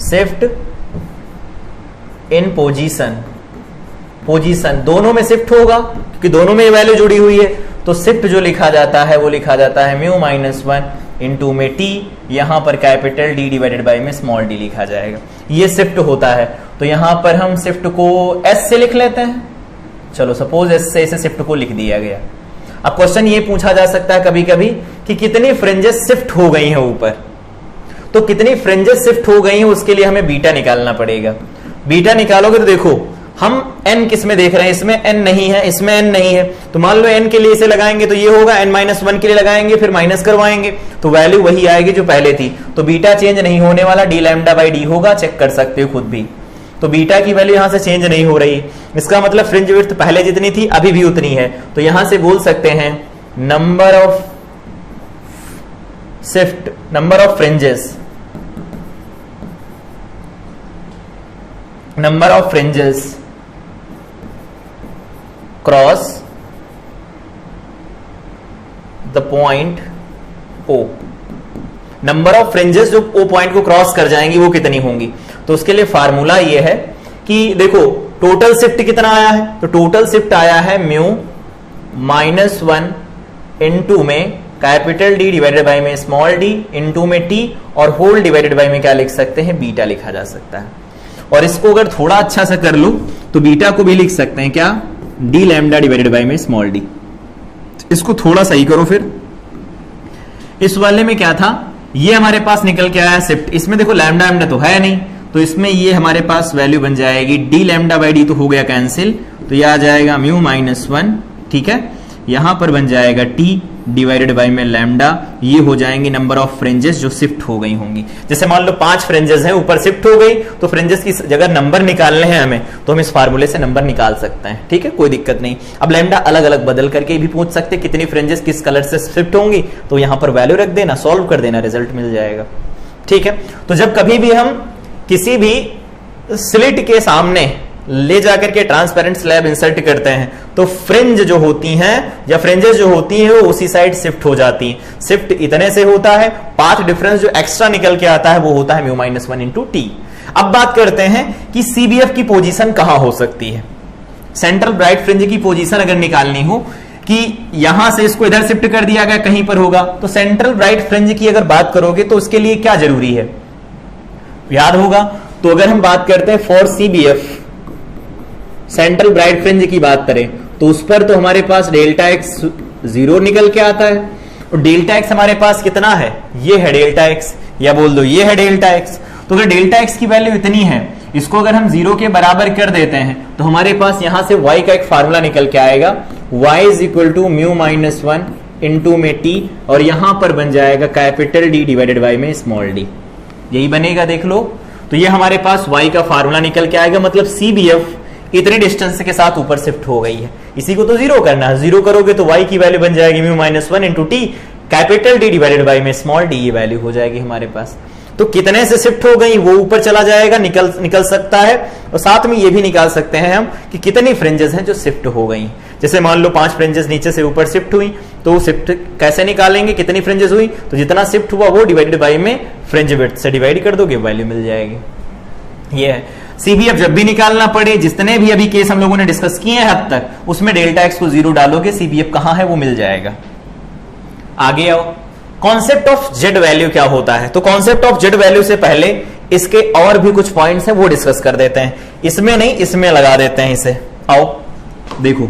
shift in position, position दोनों में शिफ्ट होगा क्योंकि दोनों में ये वैल्यू जुड़ी हुई है, तो शिफ्ट जो लिखा जाता है वो लिखा जाता है म्यू माइनस 1 इंटू में t, यहां पर कैपिटल D डिवाइडेड बाई में स्मॉल d लिखा जाएगा। ये शिफ्ट होता है, तो यहां पर हम शिफ्ट को s से लिख लेते हैं। चलो सपोज s से इसे शिफ्ट को लिख दिया गया। अब क्वेश्चन ये पूछा जा सकता है कभी कभी कि कितनी फ्रिंजेस शिफ्ट हो गई हैं ऊपर, तो कितनी फ्रिंजेस शिफ्ट हो गई हैं उसके लिए हमें बीटा निकालना पड़ेगा। बीटा निकालोगे तो देखो हम n किस में देख रहे हैं, इसमें n नहीं है, इसमें n नहीं है, तो मान लो n के लिए इसे लगाएंगे तो ये होगा, n-1 के लिए लगाएंगे फिर माइनस करवाएंगे तो वैल्यू वही आएगी जो पहले थी। तो बीटा चेंज नहीं होने वाला, d लैम्डा बाई डी होगा, चेक कर सकते हो खुद भी। तो बीटा की वैल्यू यहां से चेंज नहीं हो रही, इसका मतलब फ्रिंज विड्थ पहले जितनी थी अभी भी उतनी है। तो यहां से बोल सकते हैं number of shift, number of fringes, number of fringes cross the point O, number of fringes जो O पॉइंट को क्रॉस कर जाएंगी वो कितनी होंगी। तो उसके लिए फार्मूला ये है कि देखो टोटल शिफ्ट कितना आया है, तो टोटल शिफ्ट आया है म्यू माइनस 1 इंटू में कैपिटल D डिवाइडेड बाई में स्मॉल d इंटू में t और होल डिवाइडेड बाई में क्या लिख सकते हैं, बीटा लिखा जा सकता है। और इसको अगर थोड़ा अच्छा सा कर लो तो बीटा को भी लिख सकते हैं क्या, d लैम्डा डिवाइडेड बाई में स्मॉल d। इसको थोड़ा सही करो फिर। इस वाले में क्या था, ये हमारे पास निकल के आया शिफ्ट, इसमें देखो लैम्डा लैम्डा तो है नहीं, तो इसमें ये हमारे पास वैल्यू बन जाएगी d लैम्डा बाई d, तो हो गया कैंसिल, तो ये आ जाएगा म्यू माइनस 1, ठीक है। यहां पर बन जाएगा t डिवाइडेड बाई में लैम्डा, ये हो जाएंगी नंबर ऑफ फ्रिंजेस जो शिफ्ट हो गई होंगी। जैसे मान लो 5 फ्रिंजेस हैं ऊपर शिफ्ट हो गई, तो फ्रिंजेस की जगह नंबर निकालने हैं हमें, तो हम इस फार्मूले से नंबर निकाल सकते हैं, ठीक है, कोई दिक्कत नहीं। अब लैम्डा अलग अलग बदल करके भी पूछ सकते कितनी फ्रिंजेस किस कलर से शिफ्ट होंगी, तो यहां पर वैल्यू रख देना, सॉल्व कर देना, रिजल्ट मिल जाएगा, ठीक है। तो जब कभी भी हम किसी भी स्लिट के सामने ले जाकर के ट्रांसपेरेंट स्लैब इंसर्ट करते हैं तो फ्रिंज जो होती हैं या फ्रिंजेस जो होती हैं वो उसी साइड शिफ्ट हो जाती हैं। शिफ्ट इतने से होता है, पाथ डिफरेंस जो एक्स्ट्रा निकल के आता है वो होता है म्यू माइनस 1 इंटू टी। अब बात करते हैं कि सीबीएफ की पोजीशन कहां हो सकती है। सेंट्रल ब्राइट फ्रिंज की पोजीशन अगर निकालनी हो कि यहां से इसको इधर शिफ्ट कर दिया गया कहीं पर होगा, तो सेंट्रल ब्राइट फ्रिंज की अगर बात करोगे तो उसके लिए क्या जरूरी है, याद होगा। तो अगर हम बात करते हैं for CBF central bright fringe की बात करें तो उस पर तो हमारे पास डेल्टा एक्स 0 निकल के आता है, और डेल्टा एक्स हमारे पास कितना है, ये है डेल्टा एक्स, या बोल दो ये है डेल्टा एक्स। तो अगर डेल्टा एक्स की वैल्यू इतनी है, इसको अगर हम 0 के बराबर कर देते हैं तो हमारे पास यहां से y का एक फार्मूला निकल के आएगा, y is equal to mu minus 1 into में t, और यहां पर बन जाएगा कैपिटल D डिवाइडेड बाई में स्मॉल d, यही बनेगा देख लो। तो ये हमारे पास y का फार्मूला निकल के आएगा, मतलब CBF इतने डिस्टेंस के साथ ऊपर शिफ्ट हो गई है। इसी को तो 0 करना है, 0 करोगे तो y की वैल्यू बन जाएगी mu minus 1 into T capital D divided by में स्मॉल d, ये वैल्यू हो जाएगी हमारे पास। तो कितने से शिफ्ट हो गई वो ऊपर चला जाएगा, निकल सकता है, और साथ में ये भी निकाल सकते हैं हम कि कितनी फ्रिंजेस हैं जो शिफ्ट हो गई। जैसे मान लो 5 फ्रिंजेस नीचे से ऊपर शिफ्ट हुई, तो शिफ्ट कैसे निकालेंगे, कितनी फ्रिंजेस हुई, तो जितना शिफ्ट हुआ वो डिवाइडेड बाई में फ्रिंज विड्थ से डिवाइड कर दोगे, वैल्यू मिल जाएगी। ये है CBF। जब भी निकालना पड़े, जितने भी अभी केस हम लोगों ने डिस्कस किए हैं हद तक, उसमें डेल्टा एक्स को 0 डालोगे, CBF कहां है वो मिल जाएगा। आगे आओ, कॉन्सेप्ट ऑफ जेड वैल्यू क्या होता है। तो कॉन्सेप्ट ऑफ जेड वैल्यू से पहले इसके और भी कुछ पॉइंट्स हैं वो डिस्कस कर देते हैं, इसमें नहीं इसमें लगा देते हैं इसे। आओ देखो,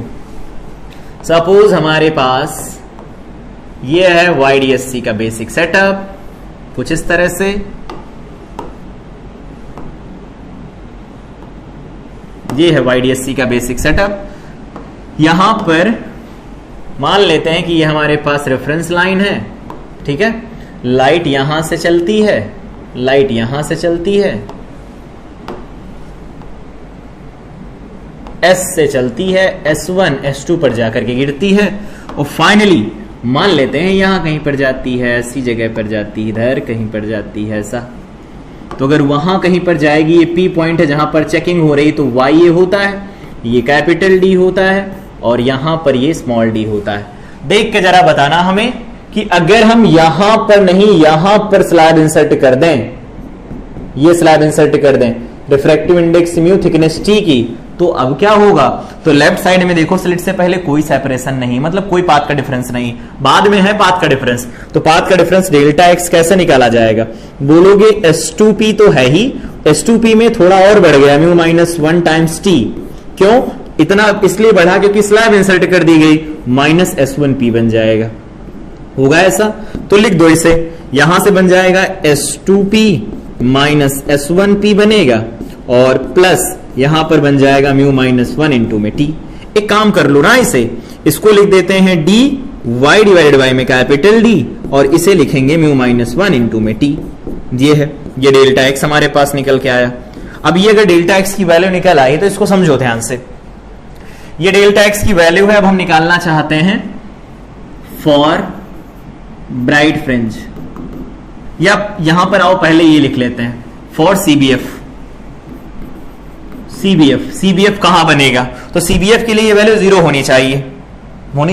सपोज हमारे पास ये है YDSC का बेसिक सेटअप कुछ इस तरह से, ये है YDSC का बेसिक सेटअप। यहां पर मान लेते हैं कि ये हमारे पास रेफरेंस लाइन है, ठीक है, लाइट यहां से चलती है, लाइट यहां से चलती है, S से चलती है, S1 S2 पर जाकर के गिरती है, और फाइनली मान लेते हैं यहां कहीं पर जाती है, ऐसी जगह पर जाती है, इधर कहीं पर जाती है ऐसा। तो अगर वहां कहीं पर जाएगी, ये P पॉइंट है जहां पर चेकिंग हो रही, तो Y ये होता है, ये कैपिटल D होता है, और यहां पर ये स्मॉल d होता है। देख के जरा बताना हमें कि अगर हम यहां पर नहीं यहां पर स्लैब इंसर्ट कर दें, ये स्लैब इंसर्ट कर दें refractive index mu thickness t की, तो अब क्या होगा। तो लेफ्ट साइड में देखो, स्लिट से पहले कोई सेपरेशन नहीं, मतलब कोई पाथ का डिफरेंस नहीं, बाद में है पाथ का डिफरेंस। तो पाथ का डिफरेंस डेल्टा एक्स कैसे निकाला जाएगा, बोलोगे S2P तो है ही, S2P में थोड़ा और बढ़ गया म्यू माइनस 1 टाइम्स t। क्यों इतना, इसलिए बढ़ा क्योंकि स्लैब इंसर्ट कर दी गई, माइनस S1P बन जाएगा। होगा ऐसा, तो लिख दो इसे, यहां से बन जाएगा S2P माइनस S1P बनेगा, और प्लस यहां पर बन जाएगा म्यू माइनस 1 इंटू में t। एक काम कर लो ना, इसे इसको लिख देते हैं d y डिवाइडेड बाई में कैपिटल D, और इसे लिखेंगे म्यू माइनस 1 इंटू में t। ये है, ये डेल्टा एक्स हमारे पास निकल के आया। अब ये अगर डेल्टा एक्स की वैल्यू निकल आई तो इसको समझो ध्यान से, ये डेल्टा एक्स की वैल्यू है। अब हम निकालना चाहते हैं फॉर ब्राइट फ्रिंज, या यहां पर आओ पहले ये लिख लेते हैं फॉर CBF। CBF कहां बनेगा, तो CBF के लिए ये वैल्यू 0 होनी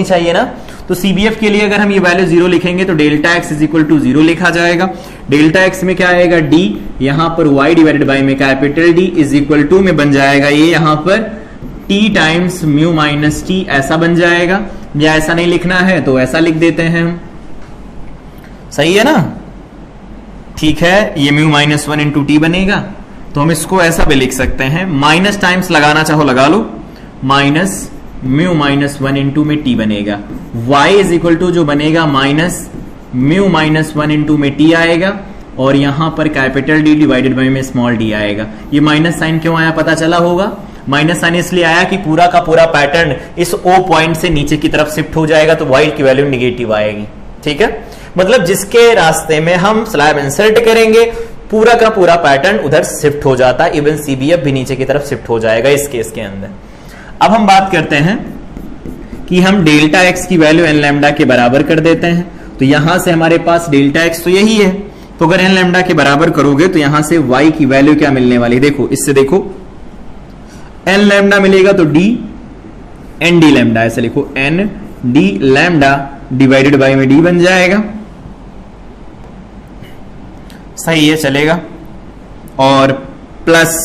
चाहिए ना। तो CBF के लिए अगर हम ये वैल्यू 0 लिखेंगे तो delta x is equal to 0 लिखा जाएगा। डेल्टा एक्स में क्या आएगा, D, यहां पर y डिवाइडेड बाई में capital D is equal to में बन जाएगा ये यहां पर t times mu minus t, ऐसा बन जाएगा। या ऐसा नहीं लिखना है तो ऐसा लिख देते हैं हम, सही है ना, ठीक है। ये म्यू माइनस 1 इंटू टी बनेगा, तो हम इसको ऐसा भी लिख सकते हैं, माइनस टाइम्स लगाना चाहो लगा लो, माइनस म्यू माइनस 1 इंटू में टी बनेगा। y इज इक्वल टू जो बनेगा माइनस म्यू माइनस 1 इंटू में टी आएगा, और यहां पर कैपिटल D डिवाइडेड बाई में स्मॉल d आएगा। ये माइनस साइन क्यों आया पता चला होगा, माइनस साइन इसलिए आया कि पूरा का पूरा पैटर्न इस O पॉइंट से नीचे की तरफ शिफ्ट हो जाएगा, तो y की वैल्यू निगेटिव आएगी, ठीक है। मतलब जिसके रास्ते में हम स्लैब इंसर्ट करेंगे पूरा का पूरा पैटर्न उधर शिफ्ट हो जाता है, इवन CBF भी नीचे की तरफ शिफ्ट हो जाएगा इस केस के अंदर। अब हम बात करते हैं कि हम डेल्टा एक्स की वैल्यू एन लैम्डा के बराबर कर देते हैं। तो यहां से हमारे पास डेल्टा एक्स तो यही है, तो अगर एन लैम्डा के बराबर करोगे तो यहां से y की वैल्यू क्या मिलने वाली, देखो इससे देखो एन लैम्डा मिलेगा तो d एन डी लैम्डा, ऐसे लिखो n d lambda divided by में d बन जाएगा, सही है चलेगा। और प्लस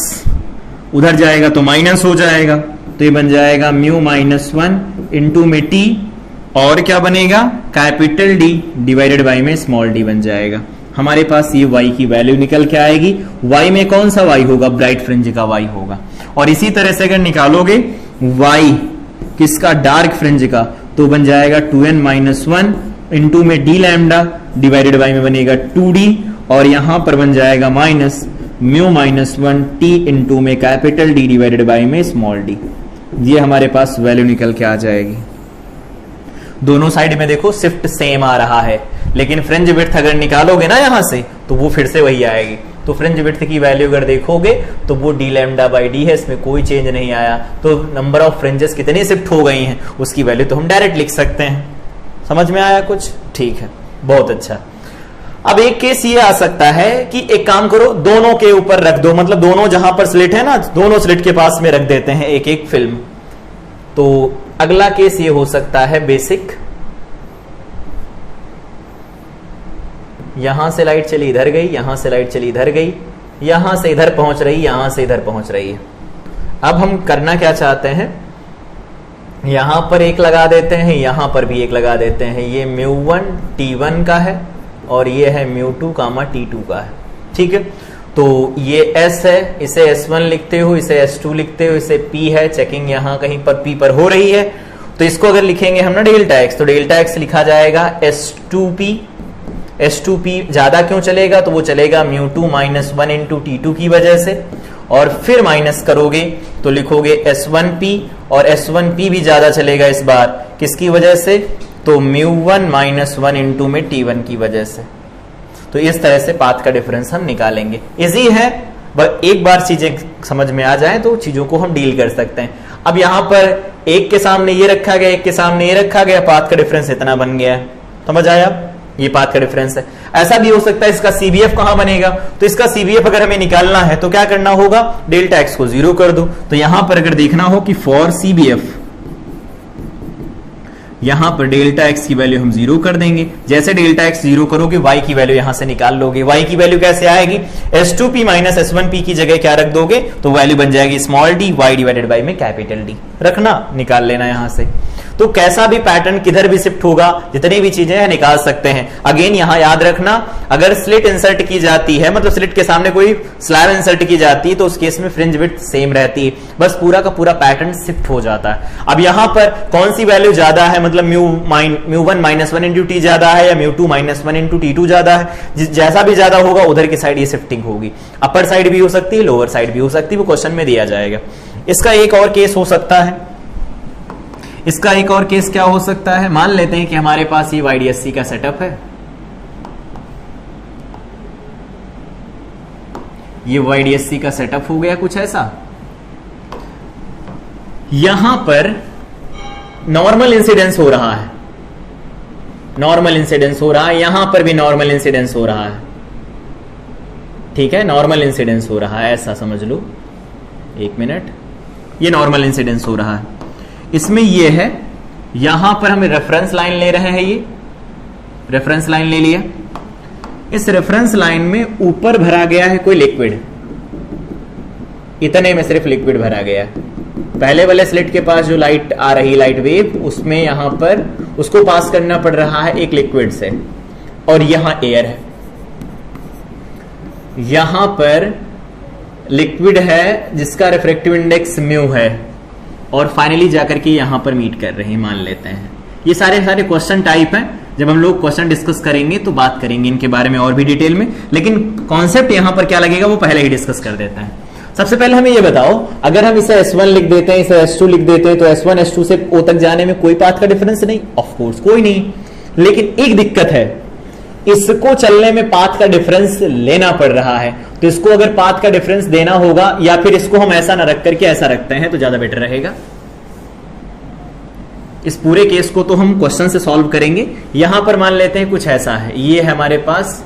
उधर जाएगा तो माइनस हो जाएगा, तो ये बन जाएगा म्यू माइनस 1 इंटू में t, और क्या बनेगा कैपिटल D डिवाइडेड बाई में स्मॉल d बन जाएगा। हमारे पास ये y की वैल्यू निकल के आएगी। y में कौन सा y होगा, ब्राइट फ्रिंज का y होगा। और इसी तरह से अगर निकालोगे y किसका, डार्क फ्रिंज का, तो बन जाएगा 2n-1 इंटू में डी लैम्डा डिवाइडेड बाई में बनेगा 2d और यहां पर बन जाएगा minus mu minus 1 T into में कैपिटल डी डिवाइडेड बाई में स्मॉल डी। ये हमारे पास वैल्यू निकल के आ जाएगी। दोनों साइड में देखो शिफ्ट सेम आ रहा है, लेकिन फ्रिंज विड्थ अगर निकालोगे ना यहां से तो वो फिर से वही आएगी। तो फ्रिंज विड्थ की वैल्यू अगर देखोगे तो वो डी लैम्डा बाई डी है, इसमें कोई चेंज नहीं आया। तो नंबर ऑफ फ्रिंजेस कितनी शिफ्ट हो गई हैं उसकी वैल्यू तो हम डायरेक्ट लिख सकते हैं। समझ में आया कुछ? ठीक है, बहुत अच्छा। अब एक केस ये आ सकता है कि एक काम करो, दोनों के ऊपर रख दो, मतलब दोनों जहां पर स्लिट है ना, दोनों स्लिट के पास में रख देते हैं एक एक फिल्म। तो अगला केस ये हो सकता है बेसिक, यहां से लाइट चली इधर गई, यहां से लाइट चली इधर गई, यहां से इधर पहुंच रही, यहां से इधर पहुंच रही है। अब हम करना क्या चाहते हैं, यहां पर एक लगा देते हैं, यहां पर भी एक लगा देते हैं। ये μ1 T1 का है और ये है μ2 T2 का है। ठीक है, तो ये S है, इसे S1 लिखते हो, इसे S2 लिखते हो, इसे P है, चेकिंग यहां कहीं पर P पर हो रही है। तो इसको अगर लिखेंगे हम ना डेल्टा एक्स, तो डेल्टा एक्स लिखा जाएगा S2P। S2P ज्यादा क्यों चलेगा, तो वो चलेगा μ2 माइनस 1 इंटू T2 की वजह से, और फिर माइनस करोगे तो लिखोगे S1P, और S1P भी ज्यादा चलेगा इस बार, किसकी वजह से, तो μ1 माइनस 1 इंटू में T1 की वजह से। तो इस तरह से पाथ का डिफरेंस हम निकालेंगे। इजी है, बस एक बार चीजें समझ में आ जाए तो चीजों को हम डील कर सकते हैं। अब यहां पर एक के सामने ये रखा गया, एक के सामने ये रखा गया, पाथ का डिफरेंस इतना बन गया है। समझ आया? ये पाथ का डिफरेंस है। ऐसा भी हो सकता है इसका सीबीएफ कहां बनेगा, तो इसका सीबीएफ अगर हमें निकालना है तो क्या करना होगा, डेल्टा एक्स को 0 कर दो। तो यहां पर अगर देखना हो कि फॉर सीबीएफ, यहां पर डेल्टा एक्स की वैल्यू हम 0 कर देंगे। जैसे डेल्टा एक्स 0 करोगे वाई की वैल्यू यहां से निकाल लोगे। वाई की वैल्यू कैसे आएगी, S2P माइनस S1P की जगह क्या रख दोगे, तो वैल्यू बन जाएगी small d y divided by में कैपिटल डी। रखना, निकाल लेना यहां से। तो कैसा भी पैटर्न किधर भी शिफ्ट होगा, जितनी भी चीजें हैं निकाल सकते हैं। अगेन यहां याद रखना, अगर स्लिट इंसर्ट की जाती है, मतलब स्लिट के सामने कोई स्लैब इंसर्ट की जाती है, तो उस केस में फ्रिंज विड्थ सेम रहती है, बस पूरा का पूरा पैटर्न शिफ्ट हो जाता है। अब यहां पर कौन सी वैल्यू ज्यादा है, मतलब μ1 माइनस 1 इंटू टी ज्यादा है या μ2 माइनस 1 इंटू T2 ज्यादा है, जैसा भी ज्यादा होगा उधर की साइड ये शिफ्टिंग होगी। अपर साइड भी हो सकती है, लोअर साइड भी हो सकती है, वो क्वेश्चन में दिया जाएगा। इसका एक और केस हो सकता है, इसका एक और केस क्या हो सकता है, मान लेते हैं कि हमारे पास ये YDSC का सेटअप है, ये YDSC का सेटअप हो गया कुछ ऐसा। यहां पर नॉर्मल इंसिडेंस हो रहा है, नॉर्मल इंसिडेंस हो रहा है, यहां पर भी नॉर्मल इंसिडेंस हो रहा है। ठीक है, नॉर्मल इंसिडेंस हो रहा है, ऐसा समझ लो। एक मिनट, ये नॉर्मल इंसिडेंस हो रहा है। इसमें ये है, यहां पर हमें रेफरेंस लाइन ले रहे हैं, ये रेफरेंस लाइन ले लिया। इस रेफरेंस लाइन में ऊपर भरा गया है कोई लिक्विड, इतने में सिर्फ लिक्विड भरा गया है। पहले वाले स्लिट के पास जो लाइट आ रही, लाइट वेव, उसमें यहां पर उसको पास करना पड़ रहा है एक लिक्विड से, और यहां एयर है, यहां पर लिक्विड है जिसका रिफ्रैक्टिव इंडेक्स म्यू है, और फाइनली जाकर के यहां पर मीट कर रहे हैं, मान लेते हैं। ये सारे क्वेश्चन टाइप हैं, जब हम लोग क्वेश्चन डिस्कस करेंगे तो बात करेंगे इनके बारे में और भी डिटेल में, लेकिन कॉन्सेप्ट यहां पर क्या लगेगा वो पहले ही डिस्कस कर देते हैं। सबसे पहले हमें ये बताओ, अगर हम इसे S1 लिख देते हैं, इसे S2 लिख देते हैं, तो S1 S2 से O तक जाने में कोई पाथ का डिफरेंस नहीं, ऑफ कोर्स कोई नहीं। लेकिन एक दिक्कत है, इसको चलने में पाथ का डिफरेंस लेना पड़ रहा है। तो इसको अगर पाथ का डिफरेंस देना होगा, या फिर इसको हम ऐसा ना रख करके ऐसा रखते हैं तो ज्यादा बेटर रहेगा। इस पूरे केस को तो हम क्वेश्चन से सॉल्व करेंगे। यहां पर मान लेते हैं कुछ ऐसा है, ये है हमारे पास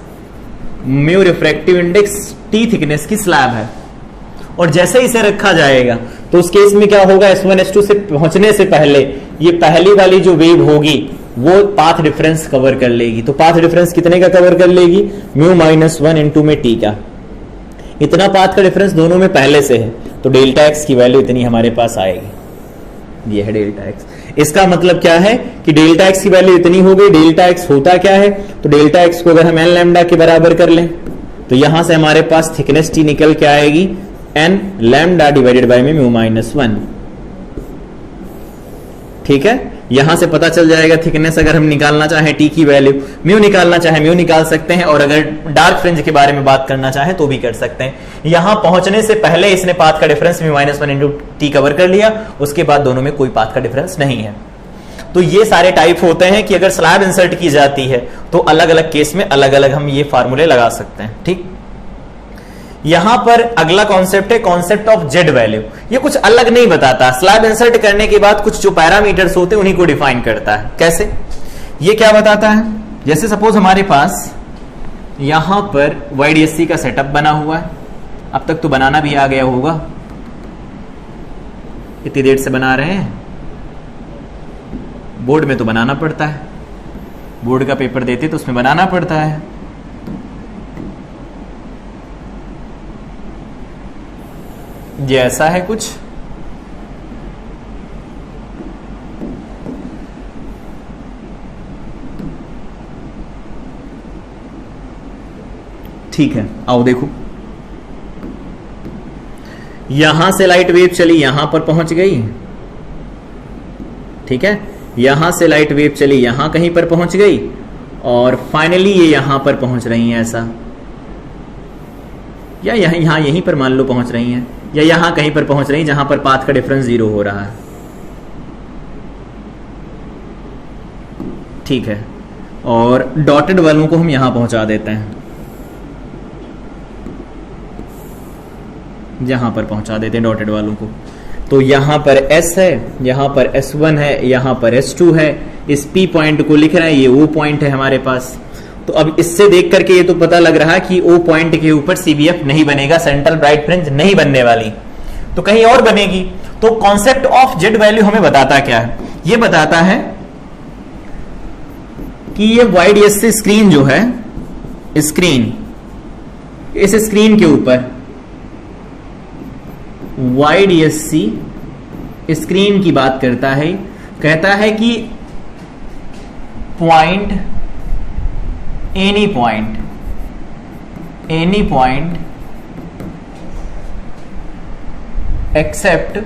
mu refractive index T thickness की स्लैब है, और जैसे इसे रखा जाएगा तो उस केस में क्या होगा, S1 S2 से पहुंचने से पहले ये पहली वाली जो वेव होगी वो पाथ डिफरेंस कवर कर लेगी। तो पाथ डिफरेंस कितने का कवर कर लेगी, म्यू माइनस 1 इंटू में T का। इतना पाथ का डिफरेंस दोनों में पहले से है, तो डेल्टा एक्स की वैल्यू इतनी हमारे पास आएगी। ये है डेल्टा एक्स। इसका मतलब क्या है कि डेल्टा एक्स की वैल्यू इतनी हो गई। डेल्टा एक्स होता क्या है, तो डेल्टा एक्स को अगर हम एन लैम्डा के बराबर कर लें तो यहां से हमारे पास थिकनेस T निकल के आएगी एन लैम्डा डिवाइडेड बाय में म्यू माइनस 1। ठीक है, यहां से पता चल जाएगा थिकनेस। अगर हम निकालना चाहे टी की वैल्यू, म्यू निकालना चाहे म्यू निकाल सकते हैं, और अगर डार्क फ्रिंज के बारे में बात करना चाहे तो भी कर सकते हैं। यहां पहुंचने से पहले इसने पाथ का डिफरेंस म्यू-1 इंटू टी कवर कर लिया, उसके बाद दोनों में कोई पाथ का डिफरेंस नहीं है। तो ये सारे टाइप होते हैं कि अगर स्लैब इंसर्ट की जाती है तो अलग अलग केस में अलग अलग हम ये फार्मूले लगा सकते हैं। ठीक, यहां पर अगला कॉन्सेप्ट है कॉन्सेप्ट ऑफ जेड वैल्यू। ये कुछ अलग नहीं बताता, स्लैब इंसर्ट करने के बाद कुछ जो पैरामीटर्स होते हैं उन्हीं को डिफाइन करता है। कैसे? ये क्या बताता है, जैसे सपोज हमारे पास यहां पर YDSC का सेटअप बना हुआ है, अब तक तो बनाना भी आ गया होगा, इतनी देर से बना रहे हैं। बोर्ड में तो बनाना पड़ता है, बोर्ड का पेपर देते तो उसमें बनाना पड़ता है। ये ऐसा है कुछ, ठीक है। आओ देखो, यहां से लाइट वेव चली, यहां पर पहुंच गई, ठीक है। यहां से लाइट वेव चली, यहां कहीं पर पहुंच गई, और फाइनली ये यहां पर पहुंच रही है ऐसा, या यहां यहीं पर मान लो पहुंच रही हैं, या यहां कहीं पर पहुंच रही, जहां पर पाथ का डिफरेंस 0 हो रहा है, ठीक है। और डॉटेड वालों को हम यहां पहुंचा देते हैं, यहां पर पहुंचा देते हैं डॉटेड वालों को। तो यहां पर S है, यहां पर S1 है, यहां पर S2 है, इस P पॉइंट को लिख रहे हैं, ये O पॉइंट है हमारे पास। तो अब इससे देख करके ये तो पता लग रहा है कि O पॉइंट के ऊपर CBF नहीं बनेगा, सेंट्रल ब्राइट फ्रिंज नहीं बनने वाली, तो कहीं और बनेगी। तो कॉन्सेप्ट ऑफ जेड वैल्यू हमें बताता क्या है? ये बताता है कि ये YDSC स्क्रीन जो है, स्क्रीन, इस स्क्रीन के ऊपर YDSC स्क्रीन की बात करता है, कहता है कि point, any point except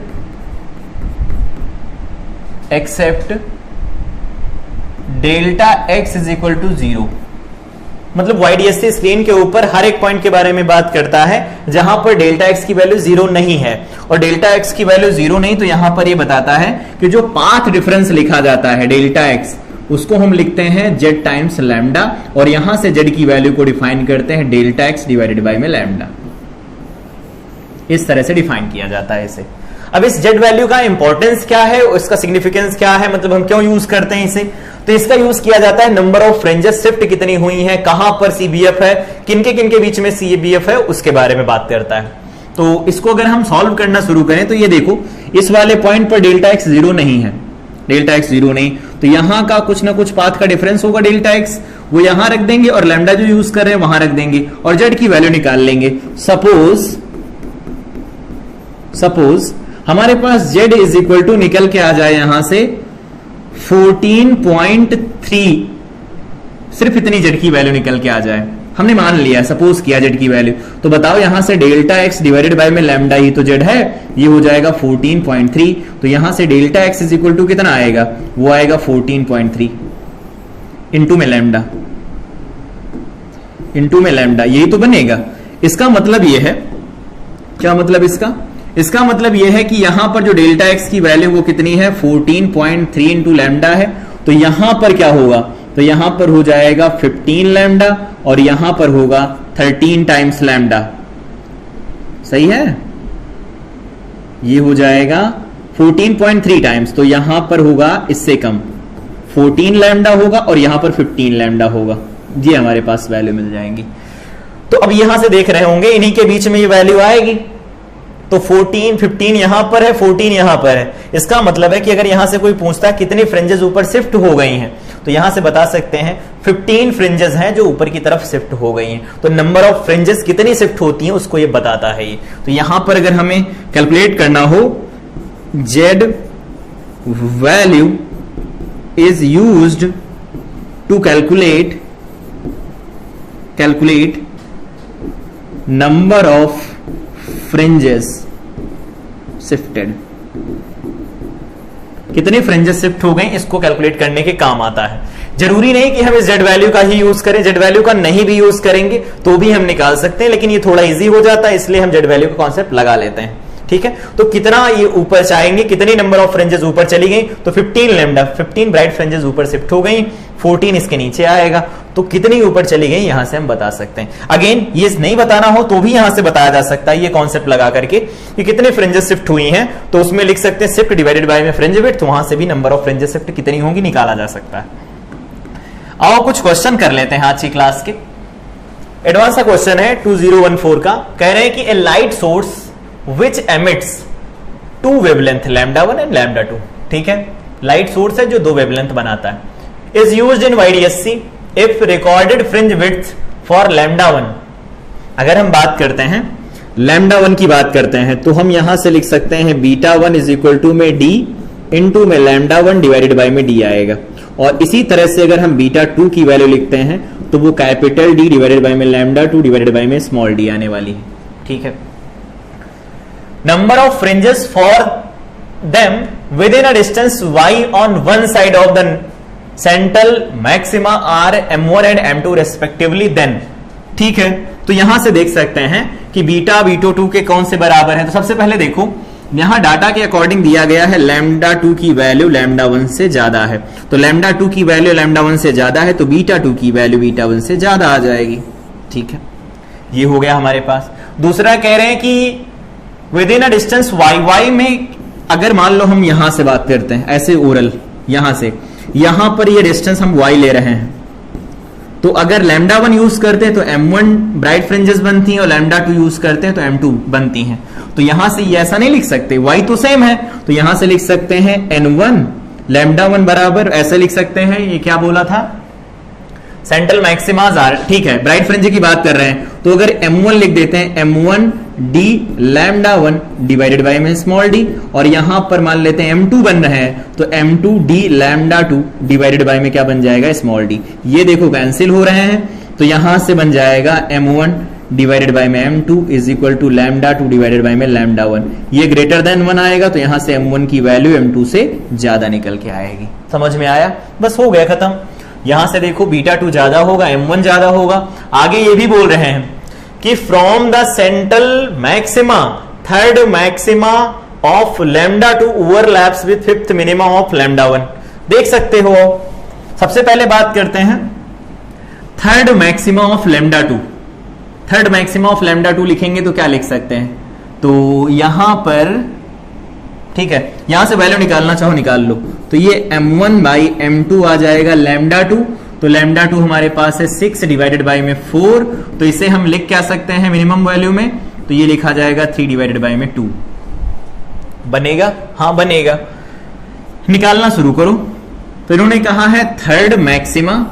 delta x is equal to 0। मतलब YDSC स्क्रीन के ऊपर हर एक पॉइंट के बारे में बात करता है जहां पर डेल्टा x की वैल्यू 0 नहीं है, और डेल्टा x की वैल्यू 0 नहीं, तो यहां पर ये बताता है कि जो पाथ डिफरेंस लिखा जाता है डेल्टा x, उसको हम लिखते हैं z टाइम्स लैम्डा, और यहां से z की वैल्यू को डिफाइन करते हैं डेल्टा x डिवाइडेड बाय में लैम्डा। इस तरह से डिफाइन किया जाता है इसे। अब इस z वैल्यू का इंपॉर्टेंस क्या है, इसका सिग्निफिकेंस क्या है, मतलब हम क्यों यूज करते हैं इसे? तो इसका यूज किया जाता है नंबर ऑफ फ्रिंजेस शिफ्ट कितनी हुई है, कहां पर CBF है, किनके बीच में CBF है, उसके बारे में बात करता है। तो इसको अगर हम सॉल्व करना शुरू करें तो ये देखो, इस वाले पॉइंट पर डेल्टा x 0 नहीं है, डेल्टा x 0 नहीं, तो यहां का कुछ ना कुछ पाथ का डिफरेंस होगा डेल्टा x, वो यहां रख देंगे, और लैम्डा जो यूज कर रहे हैं वहां रख देंगे, और z की वैल्यू निकाल लेंगे। सपोज हमारे पास z इज इक्वल टू निकल के आ जाए यहां से 14.3, सिर्फ इतनी z की वैल्यू निकल के आ जाए, हमने मान लिया, सपोज किया z की वैल्यू, तो बताओ यहां से डेल्टा x डिवाइडेड बाय में लैम्डा ही तो z है, ये हो जाएगा 14.3, तो यहां से delta x is equal to कितना आएगा, वो आएगा 14.3 इंटू में लैम्डा, यही तो बनेगा। इसका मतलब ये है, क्या मतलब इसका मतलब यह है कि यहां पर जो डेल्टा x की वैल्यू वो कितनी है, 14.3 इंटू लैम्डा है, तो यहां पर क्या होगा, तो यहां पर हो जाएगा 15 लैम्डा, और यहां पर होगा 13 टाइम्स लैम्डा, सही है, ये हो जाएगा 14.3 टाइम्स, तो यहां पर होगा इससे कम 14 लैम्डा होगा, और यहां पर 15 लैम्डा होगा, ये हमारे पास वैल्यू मिल जाएंगी। तो अब यहां से देख रहे होंगे इन्हीं के बीच में ये वैल्यू आएगी, तो 14, 15 यहां पर है, 14 यहां पर है। इसका मतलब है कि अगर यहां से कोई पूछता है कितनी फ्रिंजेस ऊपर शिफ्ट हो गई हैं, तो यहां से बता सकते हैं 15 फ्रिंजेस हैं जो ऊपर की तरफ शिफ्ट हो गई हैं। तो नंबर ऑफ फ्रिंजेस कितनी शिफ्ट होती हैं उसको ये बताता है ये। तो यहां पर अगर हमें कैलकुलेट करना हो, Z value is used to calculate number of fringes shifted, कितने फ्रिंजेस शिफ्ट हो गए इसको कैलकुलेट करने के काम आता है। जरूरी नहीं कि हम इस जेड वैल्यू का ही यूज करें, जेड वैल्यू का नहीं भी यूज करेंगे तो भी हम निकाल सकते हैं, लेकिन ये थोड़ा इजी हो जाता है इसलिए हम जेड वैल्यू का कॉन्सेप्ट लगा लेते हैं। ठीक है, तो कितना ये ऊपर जाएंगे, कितनी नंबर ऑफ फ्रिंजेस ऊपर चली गई, तो 15 लैम्डा, 15 ब्राइट फ्रिंजेस ऊपर शिफ्ट हो गई, 14 इसके नीचे आएगा, तो कितनी ऊपर चली गई यहां से हम बता सकते हैं। अगेन ये नहीं बताना हो तो भी यहां से बताया जा सकता है ये कॉन्सेप्ट लगा करके कि कितने फ्रिंजेस शिफ्ट हुई हैं, तो उसमें लिख सकते हैं शिफ्ट डिवाइडेड बाय में फ्रिंज विड्थ, वहां से भी नंबर ऑफ फ्रिंजेस शिफ्ट कितनी होंगी निकाला जा सकता है। आओ कुछ क्वेश्चन कर लेते हैं आज की क्लास के। एडवांस का क्वेश्चन है 2014 का, कह रहे हैं कि a light source which emits two wavelength lambda 1 and lambda 2। ठीक है, लाइट सोर्स है जो दो वेवलेंथ बनाता है, is used in YDSC if recorded fringe width for lambda 1। अगर हम बात करते हैं लैम्डा 1 की बात करते हैं तो हम यहां से लिख सकते हैं बीटा 1 इज इक्वल टू में डी इंटू में लैम्डा 1 डिवाइडेड बाय में डी आएगा, और इसी तरह से अगर हम बीटा 2 की वैल्यू लिखते हैं तो वो कैपिटल डी डिवाइडेड बाय में लैम्डा 2 डिवाइडेड बाय में स्मॉल डी आने वाली है। ठीक है, number of fringes for them within a distance y on one side of the central maxima are m1 and m2 respectively then. ठीक है, तो यहां से देख सकते हैं कि बीटा बीटा 2 के कौन से बराबर है। तो सबसे पहले देखो यहां डाटा के अकॉर्डिंग दिया गया है लैम्डा 2 की वैल्यू लैम्डा 1 से ज्यादा है, तो लैम्डा 2 की वैल्यू लैम्डा 1 से ज्यादा है तो बीटा 2 की वैल्यू बीटा 1 से ज्यादा आ जाएगी। ठीक है, ये हो गया हमारे पास। दूसरा कह रहे हैं कि with in a distance y में अगर मान लो हम यहां से बात करते हैं ऐसे ओरल, यहां से यहां पर ये डिस्टेंस हम y ले रहे हैं, तो अगर लैम्डा 1 यूज करते हैं तो m1 ब्राइट फ्रिंजेस बनती हैं और लैम्डा 2 यूज करते हैं तो m2 बनती हैं। तो यहां से ये ऐसा नहीं लिख सकते, y तो सेम है, तो यहां से लिख सकते हैं n1 लैम्डा 1 बराबर, ऐसे लिख सकते हैं, ये क्या बोला था सेंट्रल मैक्सिमाज आर। ठीक है, ब्राइट फ्रिंज की बात कर रहे हैं तो अगर m1 लिख देते हैं m1 d lambda 1 divided by में स्मॉल d, और यहां पर मान लेते हैं m2 बन रहे हैं तो m2 d lambda 2 divided by में क्या बन जाएगा स्मॉल d। ये देखो कैंसिल हो रहे हैं, तो यहां से बन जाएगा m1 डिवाइडेड बाय में m2 is equal to lambda 2 divided by में लैम्डा 1। ये ग्रेटर देन 1 आएगा तो यहां से m1 की वैल्यू m2 से ज्यादा निकल के आएगी। समझ में आया? बस हो गया खत्म। यहां से देखो बीटा 2 ज्यादा होगा, m1 ज्यादा होगा। आगे ये भी बोल रहे हैं कि from the central maxima third maxima of lambda 2 overlaps with fifth minima of lambda 1। देख सकते हो, सबसे पहले बात करते हैं third maxima of lambda 2। Third maxima of lambda 2 लिखेंगे तो क्या लिख सकते हैं, तो यहां पर ठीक है, यहां से वैल्यू निकालना चाहो निकाल लो, तो ये m1 बाई m2 आ जाएगा लैम्डा 2, तो लैम्डा 2 हमारे पास है 6 डिवाइडेड बाई में 4, तो इसे हम लिख क्या सकते हैं मिनिमम वैल्यू में, तो ये लिखा जाएगा 3 डिवाइडेड बाई में 2। बनेगा? हाँ बनेगा। निकालना शुरू करो। तो इन्होंने कहा है थर्ड मैक्सिमा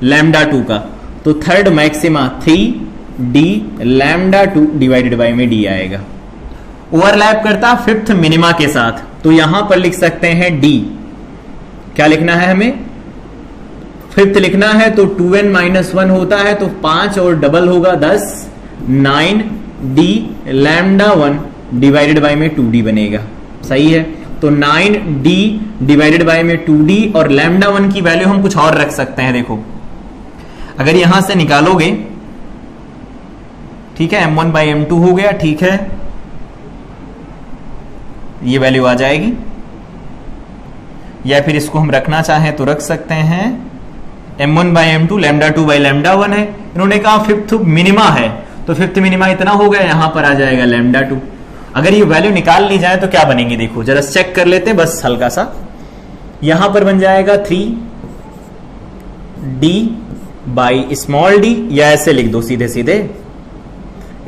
लैम्डा 2 का, तो third maxima 3d lambda 2 divided by में d आएगा। ओवरलैप करता फिफ्थ मिनिमा के साथ, तो यहां पर लिख सकते हैं d। क्या लिखना है हमें? फिफ्थ लिखना है, तो 2n-1 होता है तो 5 और डबल होगा 10, 9d लैम्डा 1 डिवाइडेड बाय में 2d बनेगा। सही है, तो 9d डिवाइडेड बाय में 2d, और लैम्डा 1 की वैल्यू हम कुछ और रख सकते हैं। देखो अगर यहां से निकालोगे, ठीक है, m1 बाई m2 हो गया, ठीक है, ये वैल्यू आ जाएगी, या फिर इसको हम रखना चाहें तो रख सकते हैं m1 by m2 lambda 2 by lambda 1 है। इन्होंने कहा फिफ्थ मिनिमा है, तो फिफ्थ मिनिमा इतना हो गया, यहां पर आ जाएगा लैम्डा 2। अगर ये वैल्यू निकाल ली जाए तो क्या बनेंगे, देखो जरा चेक कर लेते हैं बस हल्का सा। यहां पर बन जाएगा 3d बाई स्मॉल d, या ऐसे लिख दो सीधे सीधे,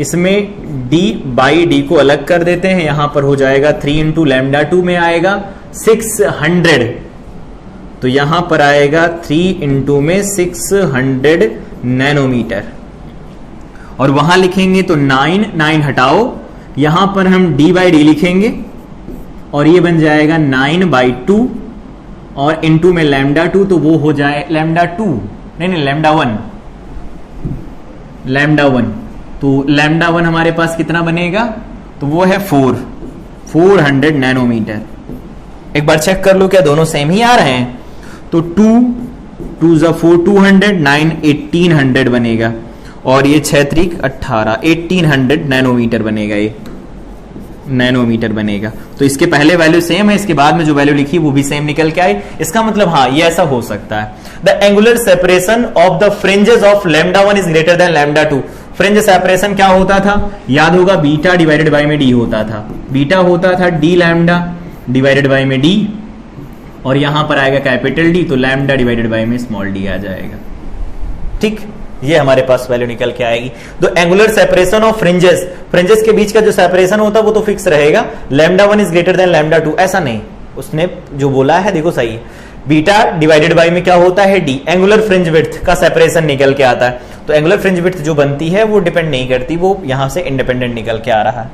इसमें d बाई d को अलग कर देते हैं, यहां पर हो जाएगा 3 इंटू लैम्डा 2 में आएगा 600, तो यहां पर आएगा 3 इंटू में 600 नैनोमीटर, और वहां लिखेंगे तो 9 हटाओ, यहां पर हम d बाई डी लिखेंगे और ये बन जाएगा 9 बाई 2, और इंटू में लैम्डा 2, तो वो हो जाए लैम्डा 2, नहीं लैम्डा 1, तो लैम्डा 1 हमारे पास कितना बनेगा, तो वो है 400 नैनोमीटर। एक बार चेक कर लो क्या दोनों सेम ही आ रहे हैं। तो 2 × 4 200, 9 1800 बनेगा, और ये 6 × 3 18 1800 नैनोमीटर बनेगा, ये नैनोमीटर बनेगा। तो इसके पहले वैल्यू सेम है, इसके बाद में जो वैल्यू लिखी वो भी सेम निकल के आई। इसका मतलब हाँ ये ऐसा हो सकता है। The angular separation of the fringes of λ1 is greater than λ2। Fringe separation क्या होता था, याद होगा, बीटा डिवाइडेड बाय में डी होता था। बीटा होता था डी लैम्डा डिवाइडेड बाय में डी, और यहां पर आएगा कैपिटल डी, तो लैम्डा डिवाइडेड बाय में स्मॉल डी आ जाएगा। ठीक, ये हमारे पास वैल्यू निकल के आएगी। The angular separation of fringes, fringes के बीच का जो सेपरेशन होता है वो तो फिक्स रहेगा, λ1 इज ग्रेटर देन λ2, ऐसा नहीं, उसने जो बोला है देखो सही है। बीटा डिवाइडेड बाय में क्या होता है डी, एंगुलर फ्रिंज विड्थ का सेपरेशन निकल के आता है। तो एंगुलर फ्रिंज विड्थ जो बनती है वो डिपेंड नहीं करती, वो यहां से इंडिपेंडेंट निकल के आ रहा है।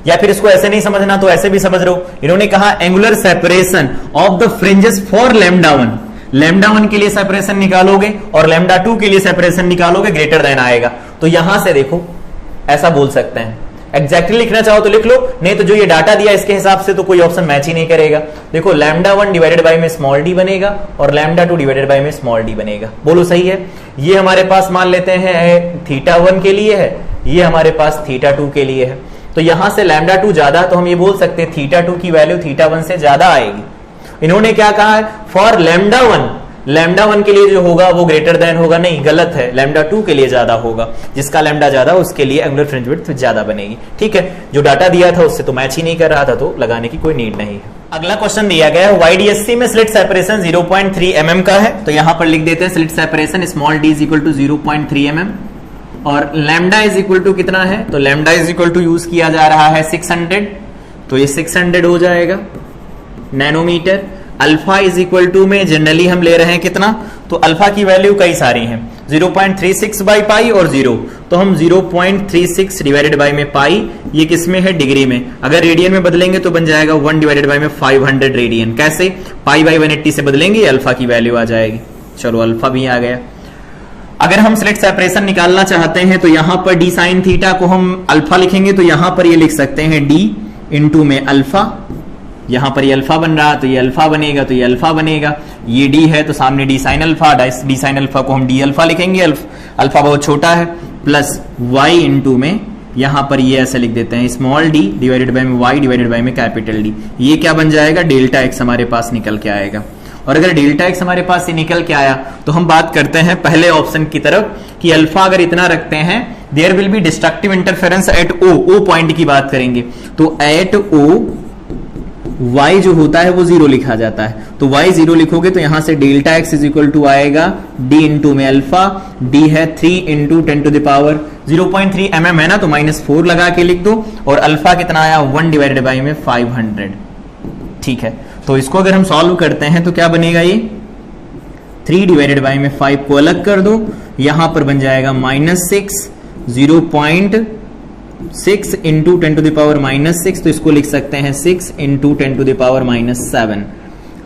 या फिर इसको ऐसे नहीं समझना तो ऐसे भी समझ लो, इन्होंने कहा angular separation of the fringes for λ1, λ1 के लिए सेपरेशन निकालोगे और λ2 के लिए सेपरेशन निकालोगे, ग्रेटर देन आएगा। तो यहां से देखो ऐसा बोल सकते हैं, एग्जैक्टली लिखना चाहो तो लिख लो, नहीं तो जो ये डाटा दिया इसके हिसाब से तो कोई ऑप्शन मैच ही नहीं करेगा। देखो λ1 डिवाइडेड बाय में स्मॉल डी बनेगा और λ2 डिवाइडेड बाय में स्मॉल डी बनेगा। बोलो सही है। ये हमारे पास मान लेते हैं θ1 के लिए है, ये हमारे पास θ2 के लिए है। तो यहां से λ2 ज्यादा, तो हम ये बोल सकते हैं θ2 की वैल्यू θ1 से ज्यादा आएगी। इन्होंने क्या कहा है, फॉर λ1 के लिए जो होगा वो ग्रेटर देन होगा, नहीं गलत है, λ2 के लिए ज्यादा होगा। जिसका λ ज्यादा उसके लिए एंगुलर फ्रिंज विड्थ ज्यादा बनेगी। ठीक है, जो डाटा दिया था उससे तो मैच ही नहीं कर रहा था, तो लगाने की कोई नीड नहीं है। अगला क्वेश्चन दिया गया है, YDSC में स्लिट सेपरेशन 0.3 mm का है, तो यहां पर लिख देते हैं slit separation small d is equal to 0.3 mm, और लैम्डा इज इक्वल टू कितना है, तो lambda is equal to use किया जा रहा है 600, तो ये 600 हो जाएगा nanometer. Alpha is equal to में जनरली हम ले रहे हैं कितना, तो अल्फा की वैल्यू कई सारी हैं, 0.36 बाई पाई और 0, तो हम 0.36 डिवाइडेड बाई में पाई, ये किस में है, डिग्री में। अगर रेडियन में बदलेंगे तो बन जाएगा 1 डिवाइडेड बाई में 500 रेडियन। कैसे, पाई बाई 180 से बदलेंगे, अल्फा की वैल्यू आ जाएगी। चलो अल्फा भी आ गया। अगर हम स्लिट सेपरेशन निकालना चाहते हैं तो यहां पर डी साइन थीटा को हम अल्फा लिखेंगे, तो यहां पर ये लिख सकते हैं डी इंटू में अल्फा, यहां पर ये अल्फा बन रहा तो ये अल्फा बनेगा, तो ये अल्फा बनेगा, ये डी है तो सामने D sine alpha, D sine alpha को हम डी अल्फा लिखेंगे, अल्फा बहुत छोटा है, प्लस वाई इंटू में यहां पर ये ऐसे लिख देते हैं स्मॉल डी डिवाइडेड बाय में वाई डिवाइडेड बाय में कैपिटल डी। ये क्या बन जाएगा, डेल्टा एक्स हमारे पास निकल के आएगा। और अगर डेल्टा एक्स हमारे पास से निकल के आया तो हम बात करते हैं पहले ऑप्शन की तरफ कि अल्फा अगर इतना रखते हैं, there will be destructive interference at O point की बात करेंगे, तो एट ओ y जो होता है वो 0 लिखा जाता है, तो y 0 लिखोगे तो यहां से delta x is equal to आएगा d इंटू में अल्फा, d है 3 into 10 to the power 0.3 mm है ना, तो -4 लगा के लिख दो, और अल्फा कितना आया 1 डिवाइडेड बाई में 500। ठीक है, तो इसको अगर हम सॉल्व करते हैं तो क्या बनेगा, ये 3 डिवाइडेड बाई में 5 को अलग कर दो, यहां पर बन जाएगा -6, 0.6 इंटू 10 टू द पावर -6, तो इसको लिख सकते हैं 6 इंटू 10 टू द पावर -7।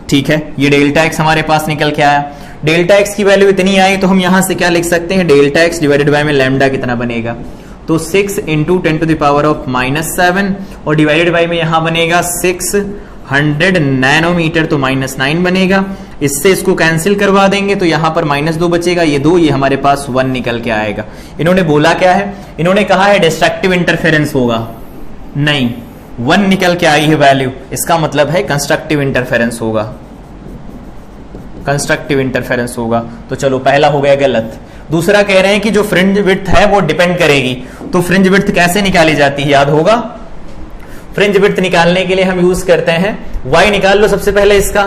ठीक है, ये डेल्टा एक्स हमारे पास निकल के आया। डेल्टा एक्स की वैल्यू इतनी आई तो हम यहां से क्या लिख सकते हैं, डेल्टा एक्स डिवाइडेड बाय में लैम्डा कितना बनेगा, तो 6 into 10 to the power of -7, और डिवाइडेड बाय में यहां बनेगा 600 नैनोमीटर, तो -9 बनेगा। इससे इसको कैंसिल करवा देंगे तो यहां पर -2 बचेगा, ये 2, ये हमारे पास 1 निकल के आएगा। इन्होंने बोला क्या है, इन्होंने कहा है डिस्ट्रक्टिव इंटरफेरेंस होगा, नहीं 1 निकल के आई है वैल्यू, इसका मतलब है कंस्ट्रक्टिव इंटरफेरेंस होगा, कंस्ट्रक्टिव इंटरफेरेंस होगा। तो चलो पहला हो गया गलत। दूसरा कह रहे हैं कि जो फ्रिंज विड्थ है वो डिपेंड करेगी, तो फ्रिंज विड्थ कैसे निकाली जाती है, याद होगा। फ्रिंज विड्थ निकालने के लिए हम यूज करते हैं, y निकाल लो सबसे पहले इसका,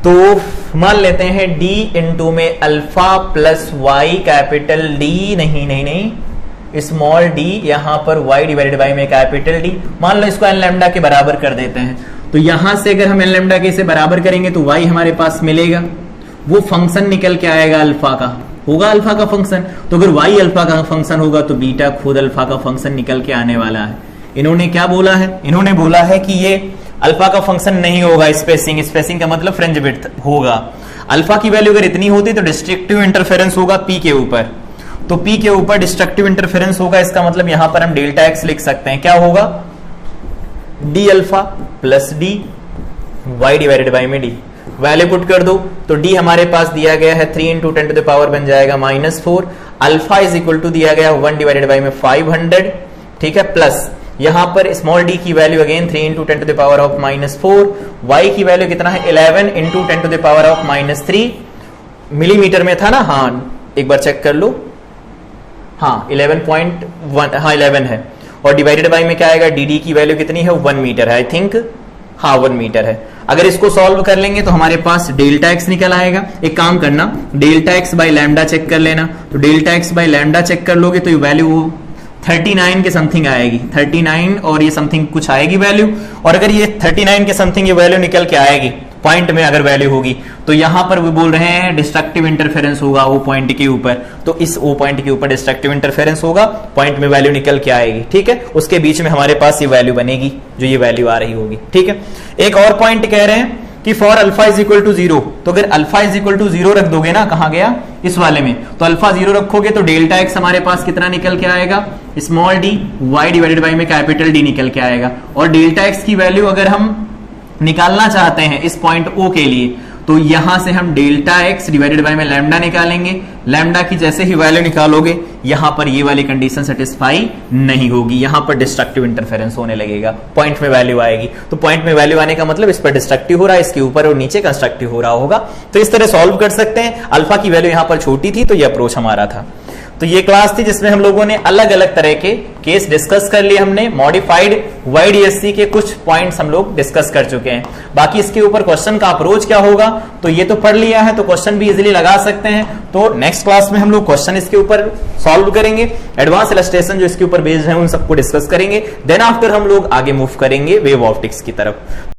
तो मान लेते हैं d इंटू में alpha plus y capital D, नहीं स्मॉल d, यहां पर y डिवाइडेड बाई में कैपिटल D, मान लो इसको n लैम्डा के बराबर कर देते हैं, तो यहां से अगर हम n लैम्डा के इसे बराबर करेंगे तो y हमारे पास मिलेगा, वो फंक्शन निकल के आएगा अल्फा का, होगा अल्फा का फंक्शन, तो अगर y अल्फा का फंक्शन होगा तो बीटा खुद अल्फा का फंक्शन निकल के आने वाला है। इन्होंने क्या बोला है, इन्होंने बोला है कि ये अल्फा का फंक्शन नहीं होगा, स्पेसिंग का मतलब फ्रिंज विड्थ होगा। अल्फा की वैल्यू अगर इतनी होती तो डिस्ट्रक्टिव इंटरफेरेंस होगा p के ऊपर, तो p के ऊपर डिस्ट्रक्टिव इंटरफेरेंस होगा, इसका मतलब यहां पर हम डेल्टा एक्स लिख सकते हैं, क्या होगा d alpha plus d y divided by में डी, वैल्यू पुट कर दो तो डी हमारे पास दिया गया है 3 × 10 टू द पावर बन जाएगा -4, अल्फा इज इक्वल टू दिया गया 1 डिवाइडेड बाई में 500, ठीक है, प्लस यहां पर स्मॉल डी की value again 3 × 10 to the power of -4, y की वैल्यू कितना है 11 × 10 to the power of -3, millimetre में था ना, हाँ एक बार चेक कर लो, हाँ 11.1, हाँ 11 है, और डिवाइडेड बाई में क्या आएगा, डी डी की वैल्यू कितनी है 1 मीटर है आई थिंक, हाँ 1 मीटर है। अगर इसको सॉल्व कर लेंगे तो हमारे पास डेल्टा एक्स निकल आएगा। एक काम करना, delta x by lambda check कर लेना, तो delta x by lambda check कर लोगे तो ये वैल्यू 39 के समथिंग आएगी, 39 और ये समथिंग कुछ आएगी वैल्यू, और अगर ये 39 के समथिंग ये वैल्यू निकल के आएगी पॉइंट में अगर वैल्यू होगी तो यहां पर वो बोल रहे हैं डिस्ट्रक्टिव इंटरफेरेंस होगा ओ पॉइंट के ऊपर, तो इस ओ पॉइंट के ऊपर डिस्ट्रक्टिव इंटरफेरेंस होगा, पॉइंट में वैल्यू निकल के आएगी, ठीक है, उसके बीच में हमारे पास ये वैल्यू बनेगी जो ये वैल्यू आ रही होगी, ठीक है। एक और पॉइंट कह रहे हैं कि for alpha is equal to 0, तो अगर अल्फा इज इक्वल टू 0 रख दोगे ना, कहां गया इस वाले में, तो अल्फा 0 रखोगे तो डेल्टा एक्स हमारे पास कितना निकल के आएगा, small d y divided by में कैपिटल डी निकल के आएगा, और डेल्टा एक्स की वैल्यू अगर हम निकालना चाहते हैं इस पॉइंट ओ के लिए तो यहां से हम डेल्टा एक्स डिवाइडेड बाई में लैम्डा निकालेंगे, लैम्डा की जैसे ही वैल्यू निकालोगे यहां पर ये वाली कंडीशन सेटिस्फाई नहीं होगी, यहां पर डिस्ट्रक्टिव इंटरफेरेंस होने लगेगा, पॉइंट में वैल्यू आएगी, तो पॉइंट में वैल्यू आने का मतलब इस पर डिस्ट्रक्टिव हो रहा है, इसके ऊपर और नीचे कंस्ट्रक्टिव हो रहा होगा, तो इस तरह सॉल्व कर सकते हैं। अल्फा की वैल्यू यहां पर छोटी थी तो ये अप्रोच हमारा था। तो ये क्लास थी जिसमें हम लोगों ने अलग अलग तरह के केस डिस्कस कर लिए, हमने मॉडिफाइड वाईडीएससी के कुछ पॉइंट्स हम लोग डिस्कस कर चुके हैं। बाकी इसके ऊपर क्वेश्चन का अप्रोच क्या होगा तो ये तो पढ़ लिया है, तो क्वेश्चन भी इजीली लगा सकते हैं, तो नेक्स्ट क्लास में हम लोग क्वेश्चन इसके ऊपर सॉल्व करेंगे, एडवांस इलस्ट्रेशन जो इसके ऊपर बेस्ड है उन सबको डिस्कस करेंगे, देन आफ्टर हम लोग आगे मूव करेंगे वेव ऑप्टिक्स की तरफ।